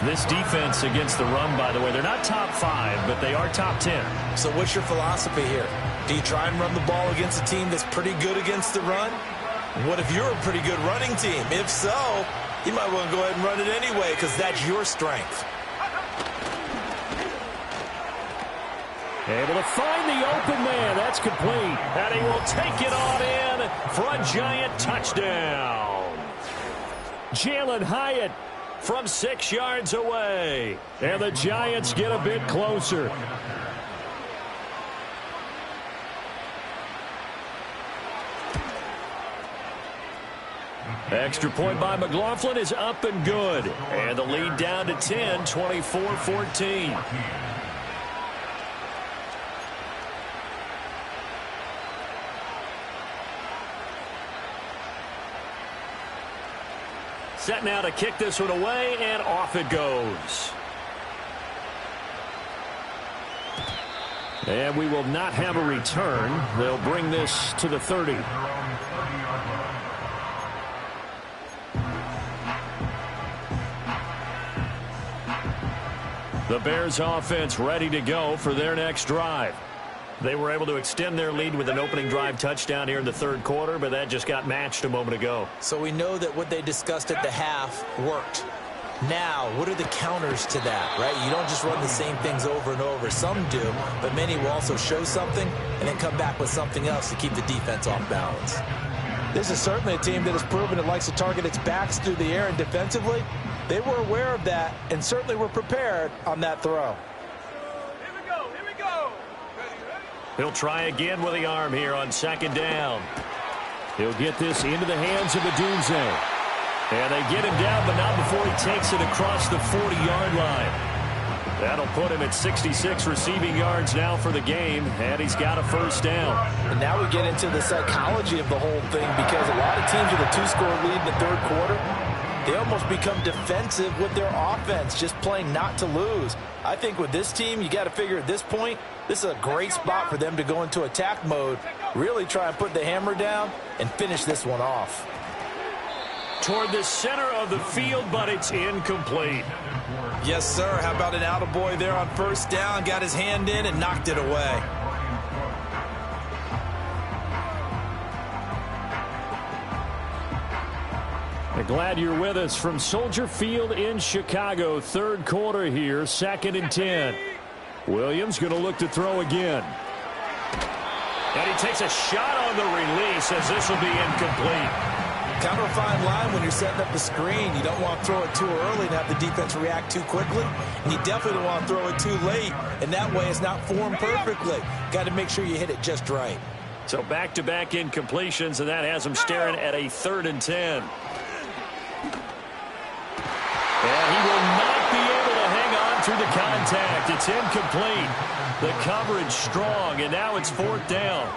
Speaker 6: This defense against the run, by the way, they're not top 5, but they are top 10.
Speaker 7: So what's your philosophy here? Do you try and run the ball against a team that's pretty good against the run? What if you're a pretty good running team? If so, you might want to go ahead and run it anyway because that's your strength.
Speaker 8: Able to find the open man. That's complete. And he will take it on in for a giant touchdown. Jalen Hyatt from 6 yards away. And the Giants get a bit closer. Extra point by McLaughlin is up and good. And the lead down to 10, 24-14. Set now to kick this one away, and off it goes. And we will not have a return. They'll bring this to the 30. The Bears offense ready to go for their next drive. They were able to extend their lead with an opening drive touchdown here in the third quarter, but that just got matched a moment ago.
Speaker 7: So we know that what they discussed at the half worked. Now, what are the counters to that, right? You don't just run the same things over and over. Some do, but many will also show something and then come back with something else to keep the defense off balance. This is certainly a team that has proven it likes to target its backs through the air, and defensively, they were aware of that and certainly were prepared on that throw.
Speaker 8: He'll try again with the arm here on second down. He'll get this into the hands of Adunze. And they get him down, but not before he takes it across the 40-yard line. That'll put him at 66 receiving yards now for the game, and he's got a first down.
Speaker 7: And now we get into the psychology of the whole thing, because a lot of teams with a 2-score lead in the third quarter, they almost become defensive with their offense, just playing not to lose. I think with this team, you got to figure at this point, this is a great spot for them to go into attack mode, really try and put the hammer down and finish this one off.
Speaker 8: Toward the center of the field, but it's incomplete.
Speaker 7: Yes, sir. How about an attaboy there on first down? Got his hand in and knocked it away.
Speaker 8: Glad you're with us from Soldier Field in Chicago. Third quarter here, 2nd and 10. Williams going to look to throw again. And he takes a shot on the release as this will be incomplete.
Speaker 7: Kind of a fine line when you're setting up the screen. You don't want to throw it too early and have the defense react too quickly. And you definitely don't want to throw it too late. And that way it's not formed perfectly. Got to make sure you hit it just right.
Speaker 8: So back-to-back incompletions, and that has him staring at a 3rd and 10. And he will not be able to hang on through the contact. It's incomplete. The coverage strong, and now it's 4th down.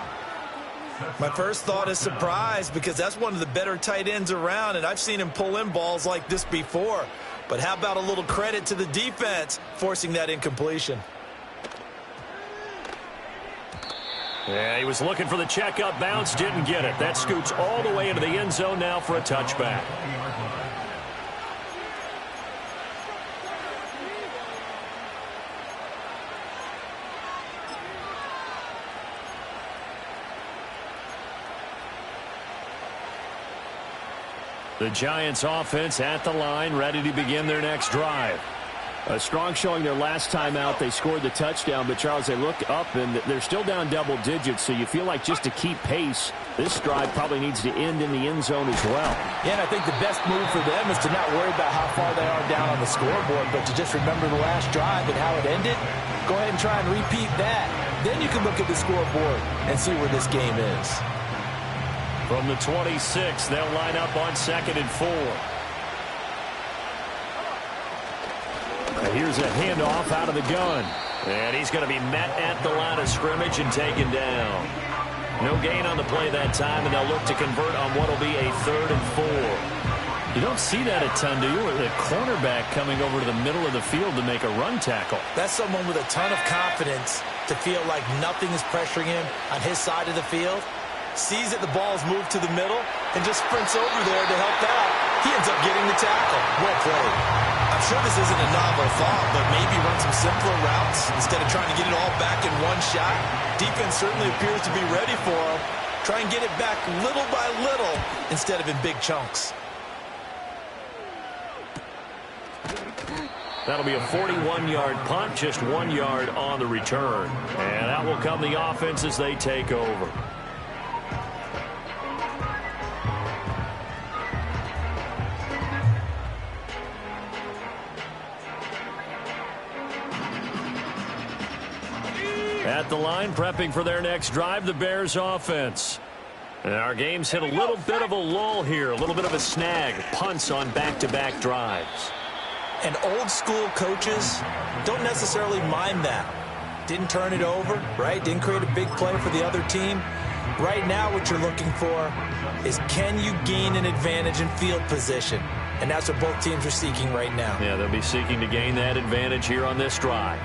Speaker 7: My first thought is surprise, because that's one of the better tight ends around, and I've seen him pull in balls like this before. But how about a little credit to the defense forcing that incompletion?
Speaker 8: Yeah, he was looking for the check-up bounce, didn't get it. That scoots all the way into the end zone now for a touchback. The Giants offense at the line, ready to begin their next drive.
Speaker 9: A strong showing their last time out. They scored the touchdown, but Charles, they look up and they're still down double digits, so you feel like just to keep pace, this drive probably needs to end in the end zone as well.
Speaker 7: Yeah, and I think the best move for them is to not worry about how far they are down on the scoreboard, but to just remember the last drive and how it ended. Go ahead and try and repeat that. Then you can look at the scoreboard and see where this game is.
Speaker 8: From the 26, they'll line up on 2nd and 4. Here's a handoff out of the gun. And he's going to be met at the line of scrimmage and taken down. No gain on the play that time, and they'll look to convert on what will be a 3rd and 4.
Speaker 9: You don't see that a ton, do you? Or the cornerback coming over to the middle of the field to make a run tackle.
Speaker 7: That's someone with a ton of confidence to feel like nothing is pressuring him on his side of the field. Sees that the ball's moved to the middle and just sprints over there to help out. He ends up getting the tackle. Well played. I'm sure this isn't a novel thought, but maybe run some simpler routes instead of trying to get it all back in one shot. Defense certainly appears to be ready for him. Try and get it back little by little instead of in big chunks.
Speaker 8: That'll be a 41-yard punt, just 1 yard on the return. And that will come the offense as they take over. At the line, prepping for their next drive, the Bears offense. And our game's hit a little bit of a lull here, a little bit of a snag. Punts on back-to-back drives.
Speaker 7: And old-school coaches don't necessarily mind that. Didn't turn it over, right? Didn't create a big play for the other team. Right now what you're looking for is, can you gain an advantage in field position? And that's what both teams are seeking right now.
Speaker 8: Yeah, they'll be seeking to gain that advantage here on this drive.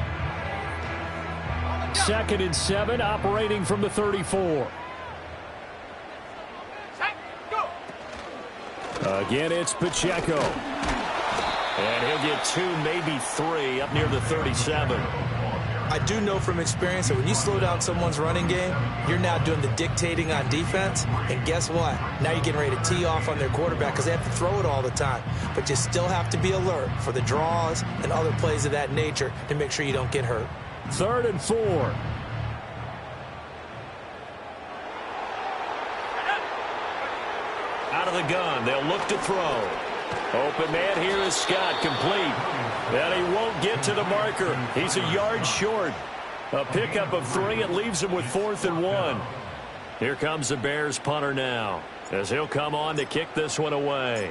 Speaker 9: 2nd and 7, operating from the 34. Again, it's Pacheco.
Speaker 8: And he'll get 2, maybe 3 up near the 37.
Speaker 7: I do know from experience that when you slow down someone's running game, you're now doing the dictating on defense. And guess what? Now you're getting ready to tee off on their quarterback because they have to throw it all the time. But you still have to be alert for the draws and other plays of that nature to make sure you don't get hurt.
Speaker 9: 3rd and 4.
Speaker 8: Out of the gun, they'll look to throw. Open man here is Scott, complete. And he won't get to the marker. He's a yard short. A pickup of 3, it leaves him with 4th and 1. Here comes the Bears punter now, as he'll come on to kick this one away.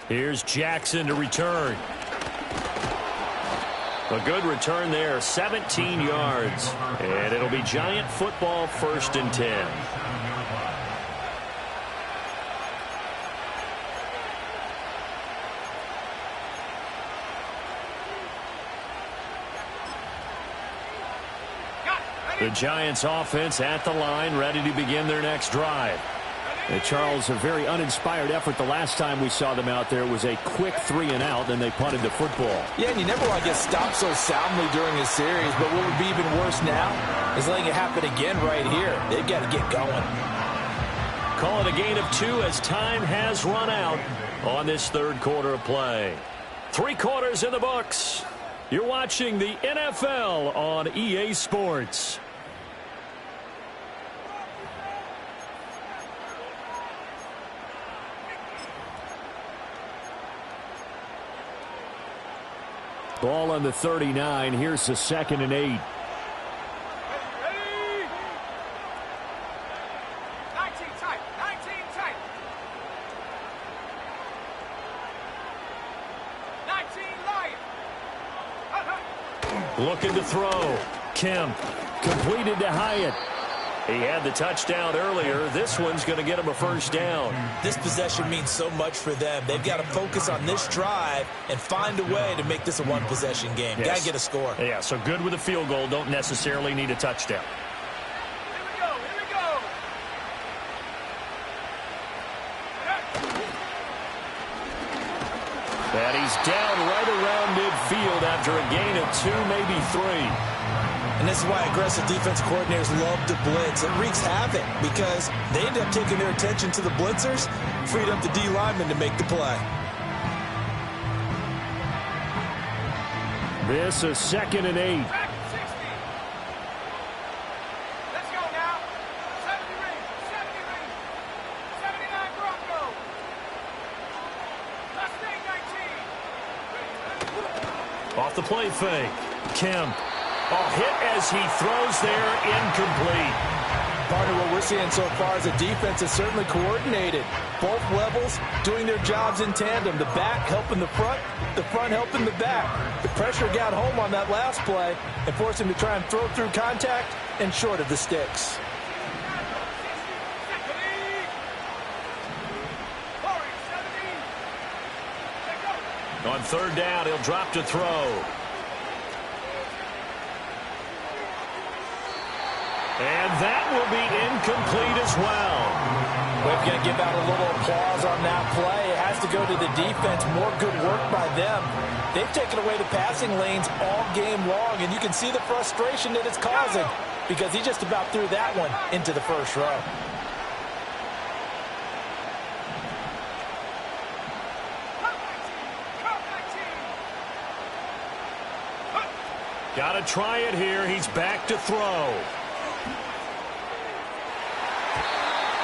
Speaker 8: Here's Jackson to return. A good return there, 17 yards. And it'll be Giant football, 1st and 10. The Giants offense at the line, ready to begin their next drive.
Speaker 9: And Charles, a very uninspired effort the last time we saw them out there. It was a quick 3 and out, then they punted the football.
Speaker 7: Yeah, and you never want to get stopped so soundly during a series, but what would be even worse now is letting it happen again right here. They've got to get going.
Speaker 8: Call it a gain of 2 as time has run out on this 3rd quarter of play. 3 quarters in the books. You're watching the NFL on EA Sports.
Speaker 9: Ball on the 39. Here's the 2nd and 8.
Speaker 5: Ready? 19 tight. 19 tight. 19 light.
Speaker 8: Looking to throw. Kemp completed to Hyatt. He had the touchdown earlier. This one's going to get him a 1st down.
Speaker 7: This possession means so much for them. They've got to focus on this drive and find a way to make this a one-possession game.
Speaker 8: Yes.
Speaker 7: Got to get a score.
Speaker 8: Yeah, so good with a field goal. Don't necessarily need a touchdown.
Speaker 5: Here we go. Here we go.
Speaker 8: And he's down right around midfield after a gain of 2, maybe 3.
Speaker 7: And this is why aggressive defense coordinators love to blitz. It wreaks havoc because they end up taking their attention to the blitzers, freed up the D lineman to make the play.
Speaker 9: This is 2nd and 8.
Speaker 5: Back 60. Let's go now. 70 ring. 70 ring. 79 Bronco. Last name 19.
Speaker 8: Off the play fake. Kemp. Hit as he throws there, incomplete.
Speaker 7: Partner, what we're seeing so far as a defense is certainly coordinated. Both levels doing their jobs in tandem. The back helping the front helping the back. The pressure got home on that last play and forced him to try and throw through contact and short of the sticks.
Speaker 8: On 3rd down, he'll drop to throw. And that will be incomplete as well.
Speaker 7: We've got to give out a little applause on that play. It has to go to the defense. More good work by them. They've taken away the passing lanes all game long, and you can see the frustration that it's causing because he just about threw that one into the first row.
Speaker 8: Got to try it here. He's back to throw.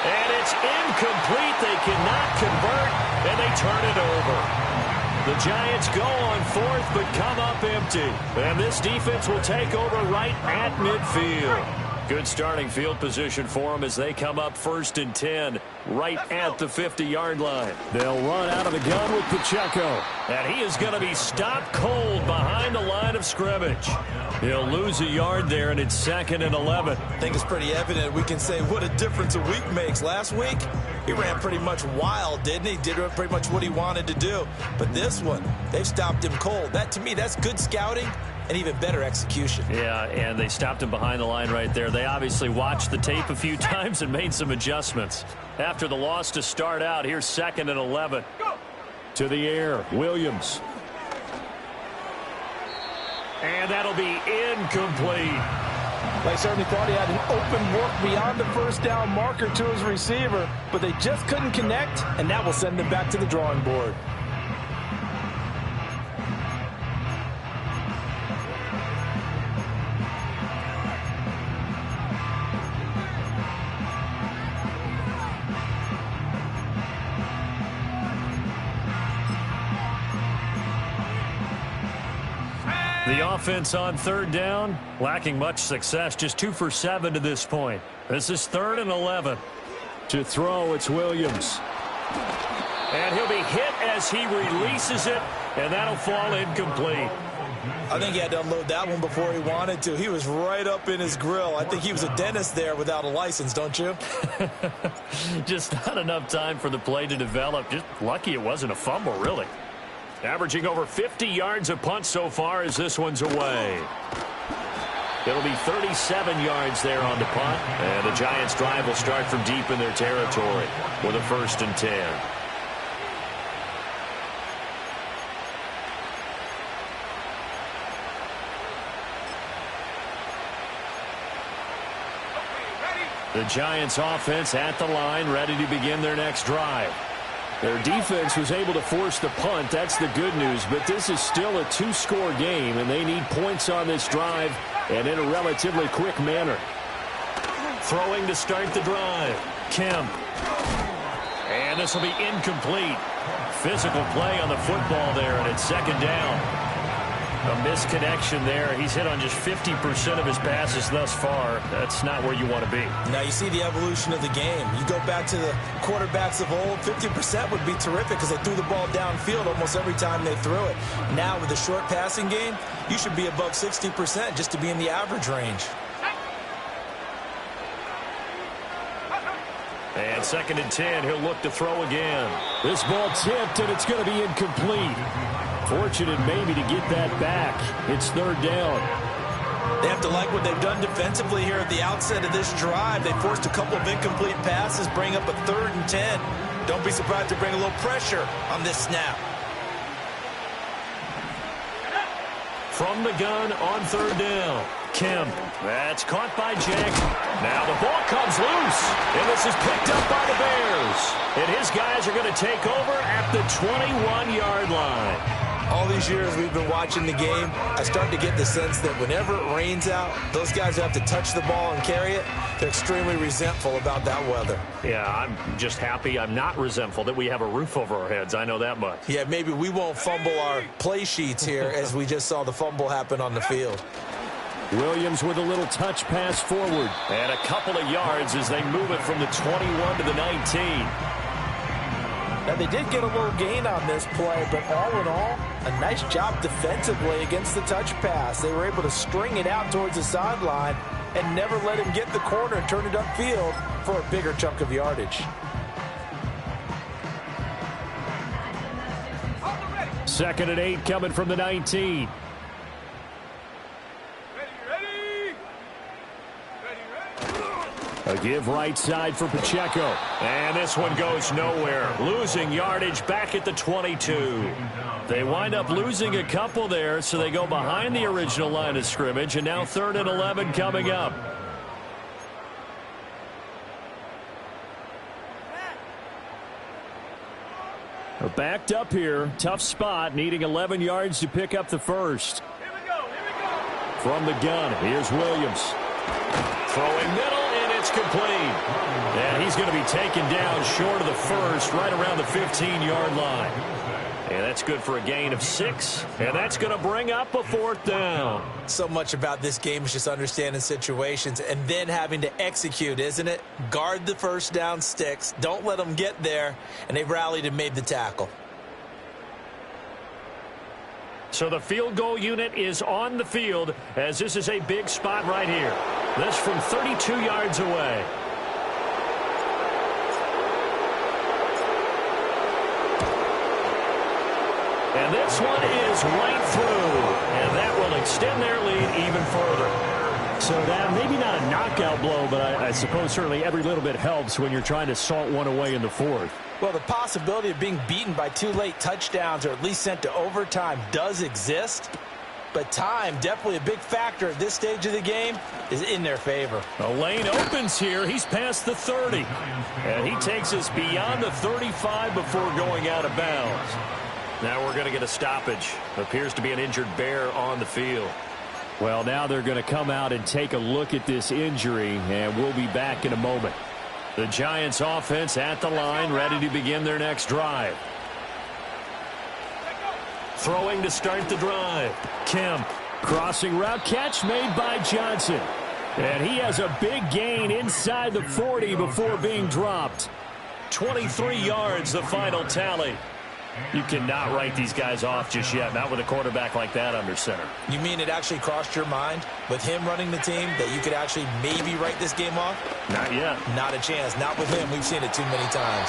Speaker 8: And it's incomplete. They cannot convert, and they turn it over. The Giants go on fourth, but come up empty. And this defense will take over right at midfield. Good starting field position for them as they come up 1st and 10, right at the 50-yard line.
Speaker 9: They'll run out of the gun with Pacheco.
Speaker 8: And he is going to be stopped cold behind the line of scrimmage. He'll lose a yard there, and it's 2nd and 11.
Speaker 7: I think it's pretty evident. We can say what a difference a week makes. Last week, he ran pretty much wild, didn't he? Did pretty much what he wanted to do. But this one, they've stopped him cold. That, to me, that's good scouting and even better execution.
Speaker 8: Yeah, and they stopped him behind the line right there. They obviously watched the tape a few times and made some adjustments. After the loss to start out, here's 2nd and 11.
Speaker 9: To the air, Williams.
Speaker 8: And that'll be incomplete.
Speaker 7: They certainly thought he had an open look beyond the first down marker to his receiver, but they just couldn't connect, and that will send them back to the drawing board.
Speaker 8: The offense on 3rd down, lacking much success, just 2 for 7 to this point. This is 3rd and 11.
Speaker 9: To throw, it's Williams.
Speaker 8: And he'll be hit as he releases it, and that'll fall incomplete.
Speaker 7: I think he had to unload that one before he wanted to. He was right up in his grill. I think he was a dentist there without a license, don't you?
Speaker 8: Just not enough time for the play to develop. Just lucky it wasn't a fumble, really. Averaging over 50 yards a punt so far as this one's away. It'll be 37 yards there on the punt. And the Giants' drive will start from deep in their territory with a 1st and 10. The Giants' offense at the line, ready to begin their next drive.
Speaker 9: Their defense was able to force the punt. That's the good news. But this is still a 2-score game, and they need points on this drive and in a relatively quick manner.
Speaker 8: Throwing to start the drive. Kemp. And this will be incomplete. Physical play on the football there, and it's 2nd down. A misconnection there. He's hit on just 50% of his passes thus far. That's not where you want to be.
Speaker 7: Now you see the evolution of the game. You go back to the quarterbacks of old, 50% would be terrific because they threw the ball downfield almost every time they threw it. Now with the short passing game, you should be above 60% just to be in the average range.
Speaker 8: And 2nd and 10, he'll look to throw again.
Speaker 9: This ball tipped, and it's going to be incomplete. Fortunate maybe to get that back. It's 3rd down.
Speaker 7: They have to like what they've done defensively here at the outset of this drive. They forced a couple of incomplete passes, bring up a 3rd and 10. Don't be surprised to bring a little pressure on this snap.
Speaker 8: From the gun on 3rd down. Kemp. That's caught by Jackson. Now the ball comes loose. And this is picked up by the Bears. And his guys are going to take over at the 21-yard line.
Speaker 7: All these years we've been watching the game, I start to get the sense that whenever it rains out, those guys who have to touch the ball and carry it, they're extremely resentful about that weather.
Speaker 8: Yeah, I'm just happy I'm not resentful that we have a roof over our heads. I know that much.
Speaker 7: Yeah, maybe we won't fumble our play sheets here as we just saw the fumble happen on the field.
Speaker 9: Williams with a little touch pass forward.
Speaker 8: And a couple of yards as they move it from the 21 to the 19.
Speaker 7: Now, they did get a little gain on this play, but all in all, a nice job defensively against the touch pass. They were able to string it out towards the sideline and never let him get the corner and turn it upfield for a bigger chunk of yardage.
Speaker 9: 2nd and 8 coming from the 19.
Speaker 8: A give right side for Pacheco. And this one goes nowhere. Losing yardage back at the 22. They wind up losing a couple there, so they go behind the original line of scrimmage, and now 3rd and 11 coming up. They're backed up here. Tough spot, needing 11 yards to pick up the first.
Speaker 5: Here we go.
Speaker 8: From the gun, here's Williams. Throwing middle, and it's complete. And he's going to be taken down short of the first, right around the 15-yard line. And that's good for a gain of 6, and that's going to bring up a 4th down.
Speaker 7: So much about this game is just understanding situations and then having to execute, isn't it? Guard the first down sticks. Don't let them get there, and they rallied and made the tackle.
Speaker 8: So the field goal unit is on the field, as this is a big spot right here. This from 32 yards away. And this one is right through, and that will extend their lead even further.
Speaker 9: So that maybe not a knockout blow, but I suppose certainly every little bit helps when you're trying to salt one away in the 4th.
Speaker 7: Well, the possibility of being beaten by 2 late touchdowns or at least sent to overtime does exist, but time, definitely a big factor at this stage of the game, is in their favor.
Speaker 8: The lane opens here. He's past the 30, and he takes us beyond the 35 before going out of bounds. Now we're going to get a stoppage. Appears to be an injured Bear on the field.
Speaker 9: Well, now they're going to come out and take a look at this injury, and we'll be back in a moment.
Speaker 8: The Giants offense at the line, ready to begin their next drive. Throwing to start the drive. Kemp.
Speaker 9: Crossing route, catch made by Johnson. And he has a big gain inside the 40 before being dropped.
Speaker 8: 23 yards, the final tally. You cannot write these guys off just yet, not with a quarterback like that under center.
Speaker 7: You mean it actually crossed your mind with him running the team that you could actually maybe write this game off?
Speaker 8: Not yet.
Speaker 7: Not a chance. Not with him. We've seen it too many times.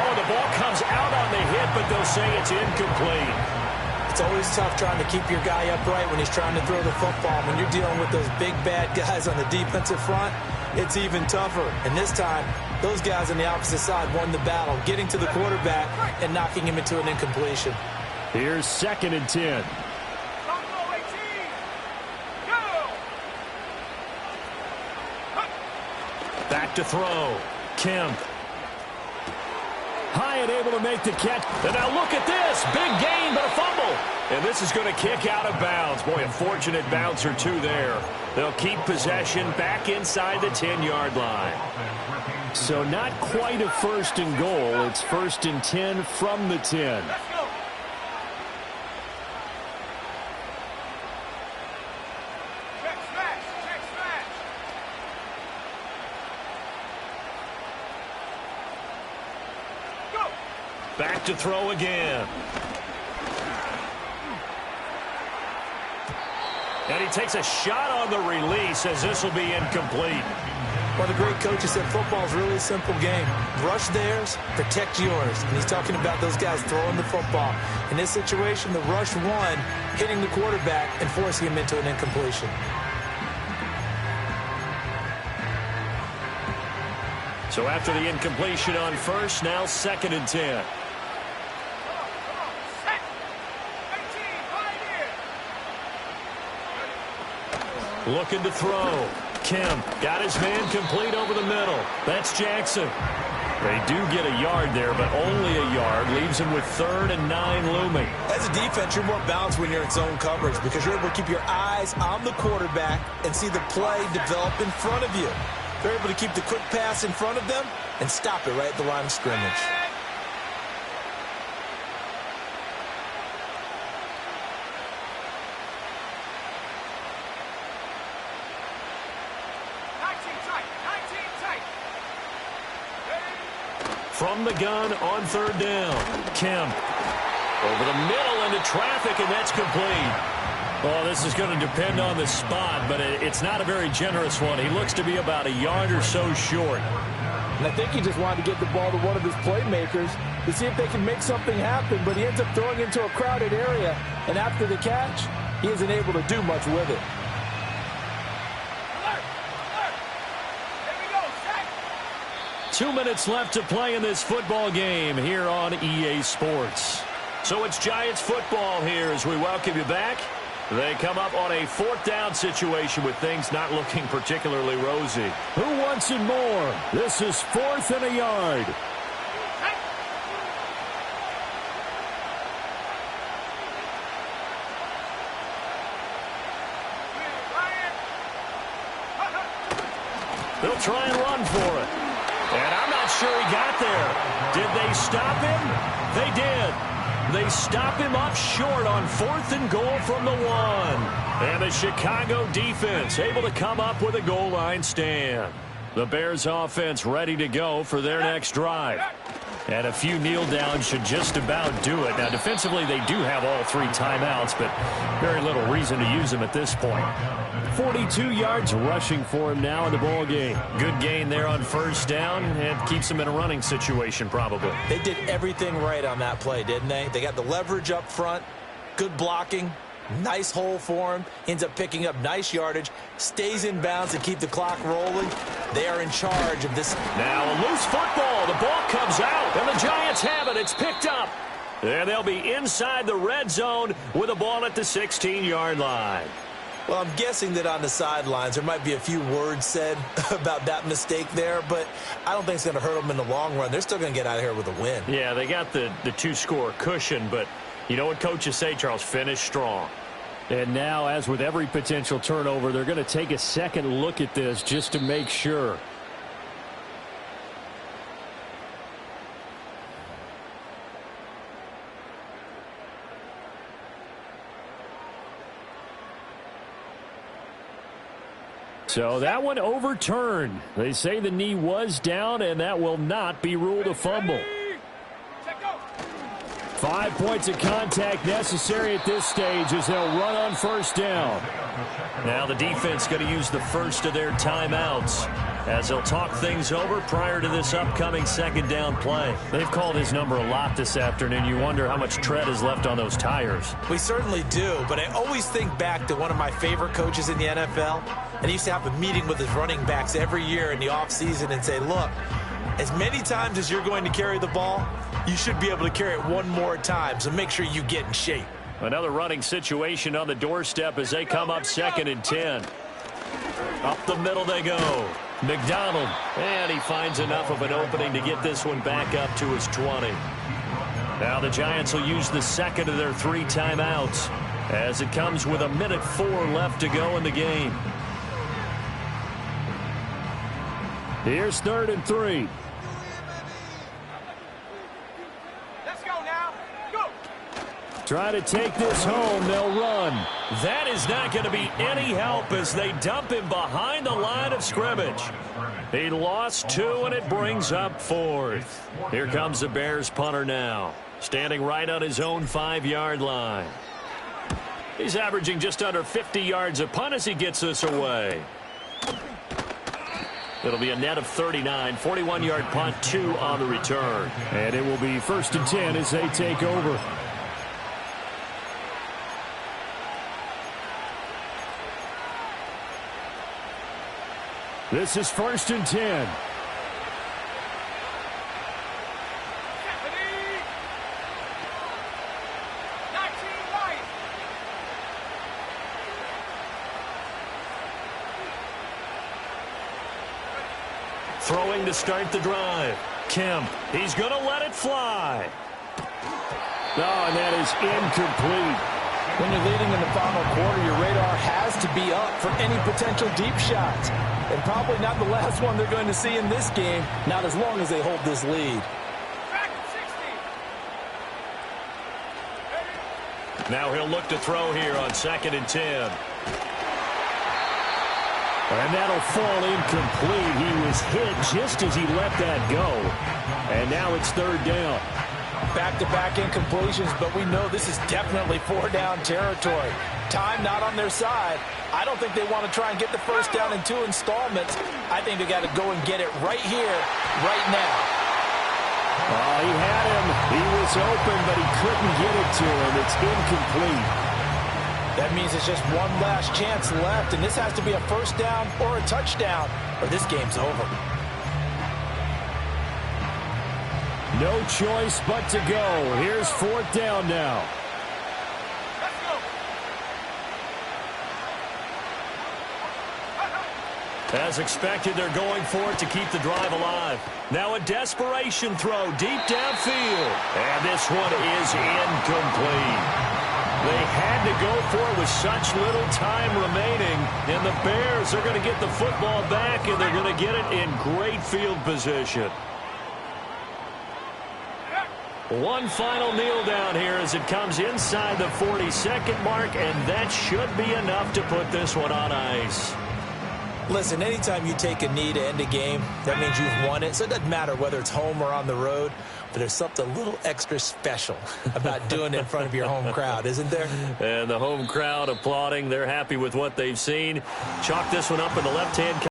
Speaker 8: Oh, the ball comes out on the hit, but they'll say it's incomplete.
Speaker 7: It's always tough trying to keep your guy upright when he's trying to throw the football. When you're dealing with those big, bad guys on the defensive front, it's even tougher. And this time, those guys on the opposite side won the battle, getting to the quarterback and knocking him into an incompletion.
Speaker 9: Here's 2nd and 10.
Speaker 8: Back to throw. Kemp.
Speaker 9: High and able to make the catch.
Speaker 8: And now look at this. Big gain, but a fumble. And this is going to kick out of bounds. Boy, a fortunate bounce or two there. They'll keep possession back inside the 10-yard line.
Speaker 9: So not quite a 1st and goal. It's 1st and 10 from the 10.
Speaker 8: Back to throw again. And he takes a shot on the release as this will be incomplete.
Speaker 7: One of the great coaches said football is really a simple game. Rush theirs, protect yours. And he's talking about those guys throwing the football. In this situation, the rush one, hitting the quarterback and forcing him into an incompletion.
Speaker 8: So after the incompletion on first, now 2nd and 10. Looking to throw. Kemp got his man complete over the middle. That's Jackson. They do get a yard there, but only a yard. Leaves him with 3rd and 9 looming.
Speaker 7: As a defense, you're more balanced when you're in zone coverage because you're able to keep your eyes on the quarterback and see the play develop in front of you. They're able to keep the quick pass in front of them and stop it right at the line of scrimmage.
Speaker 8: From the gun on 3rd down. Kemp over the middle into traffic, and that's complete. Well, this is going to depend on the spot, but it's not a very generous one. He looks to be about a yard or so short.
Speaker 7: And I think he just wanted to get the ball to one of his playmakers to see if they can make something happen, but he ends up throwing into a crowded area, and after the catch, he isn't able to do much with it.
Speaker 8: 2 minutes left to play in this football game here on EA Sports. So it's Giants football here as we welcome you back. They come up on a 4th down situation with things not looking particularly rosy.
Speaker 9: Who wants it more? This is 4th and a yard.
Speaker 8: They'll try and run for it. And I'm not sure he got there. Did they stop him? They did. They stop him up short on 4th and goal from the 1. And the Chicago defense able to come up with a goal line stand. The Bears offense ready to go for their next drive. And a few kneel downs should just about do it. Now, defensively, they do have all 3 timeouts, but very little reason to use them at this point.
Speaker 9: 42 yards rushing for him now in the ball game.
Speaker 8: Good gain there on 1st down, and keeps him in a running situation probably.
Speaker 7: They did everything right on that play, didn't they? They got the leverage up front, good blocking, nice hole for him, ends up picking up nice yardage, stays in bounds to keep the clock rolling. They are in charge of this.
Speaker 8: Now a loose football. The ball comes out, and the Giants have it. It's picked up. And they'll be inside the red zone with a ball at the 16-yard line.
Speaker 7: Well, I'm guessing that on the sidelines there might be a few words said about that mistake there, but I don't think it's going to hurt them in the long run. They're still going to get out of here with a win.
Speaker 8: Yeah, they got the 2-score cushion, but you know what coaches say, Charles, finish strong.
Speaker 9: And now, as with every potential turnover, they're going to take a second look at this just to make sure. So that one overturned. They say the knee was down, and that will not be ruled a fumble. 5 points of contact necessary at this stage as they'll run on 1st down.
Speaker 8: Now the defense going to use the first of their timeouts as they'll talk things over prior to this upcoming 2nd down play. They've called his number a lot this afternoon. You wonder how much tread is left on those tires.
Speaker 7: We certainly do, but I always think back to one of my favorite coaches in the NFL, and he used to have a meeting with his running backs every year in the offseason and say, look, as many times as you're going to carry the ball, you should be able to carry it one more time, so make sure you get in shape.
Speaker 8: Another running situation on the doorstep as they come up 2nd and 10. Up the middle they go. McDonald, and he finds enough of an opening to get this one back up to his 20. Now the Giants will use the 2nd of their 3 timeouts as it comes with 1:04 left to go in the game.
Speaker 9: Here's 3rd and 3. Try to take this home. They'll run.
Speaker 8: That is not going to be any help as they dump him behind the line of scrimmage. He lost 2, and it brings up 4th. Here comes the Bears punter now, standing right on his own 5-yard line. He's averaging just under 50 yards a punt as he gets this away. It'll be a net of 39, 41-yard punt, 2 on the return.
Speaker 9: And it will be 1st and 10 as they take over. This is 1st and 10.
Speaker 8: Throwing to start the drive. Kemp, he's going to let it fly.
Speaker 9: Oh, and that is incomplete.
Speaker 7: When you're leading in the final quarter, your radar has to be up for any potential deep shots. And probably not the last one they're going to see in this game, not as long as they hold this lead.
Speaker 8: Now he'll look to throw here on 2nd and 10.
Speaker 9: And that'll fall incomplete. He was hit just as he let that go. And now it's 3rd down.
Speaker 7: Back-to-back incompletions, but we know this is definitely 4-down territory. Time not on their side. I don't think they want to try and get the 1st down in 2 installments. I think they got to go and get it right here, right now.
Speaker 9: Oh, he had him. He was open, but he couldn't get it to him. It's incomplete.
Speaker 7: That means it's just one last chance left, and this has to be a 1st down or a touchdown, or this game's over.
Speaker 9: No choice but to go. Here's 4th down now.
Speaker 8: As expected, they're going for it to keep the drive alive. Now a desperation throw deep downfield. And this one is incomplete. They had to go for it with such little time remaining. And the Bears are going to get the football back, and they're going to get it in great field position. One final kneel down here as it comes inside the 40-second mark, and that should be enough to put this one on ice.
Speaker 7: Listen, anytime you take a knee to end a game, that means you've won it. So it doesn't matter whether it's home or on the road, but there's something a little extra special about doing it in front of your home crowd, isn't there?
Speaker 8: And the home crowd applauding. They're happy with what they've seen. Chalk this one up in the left-hand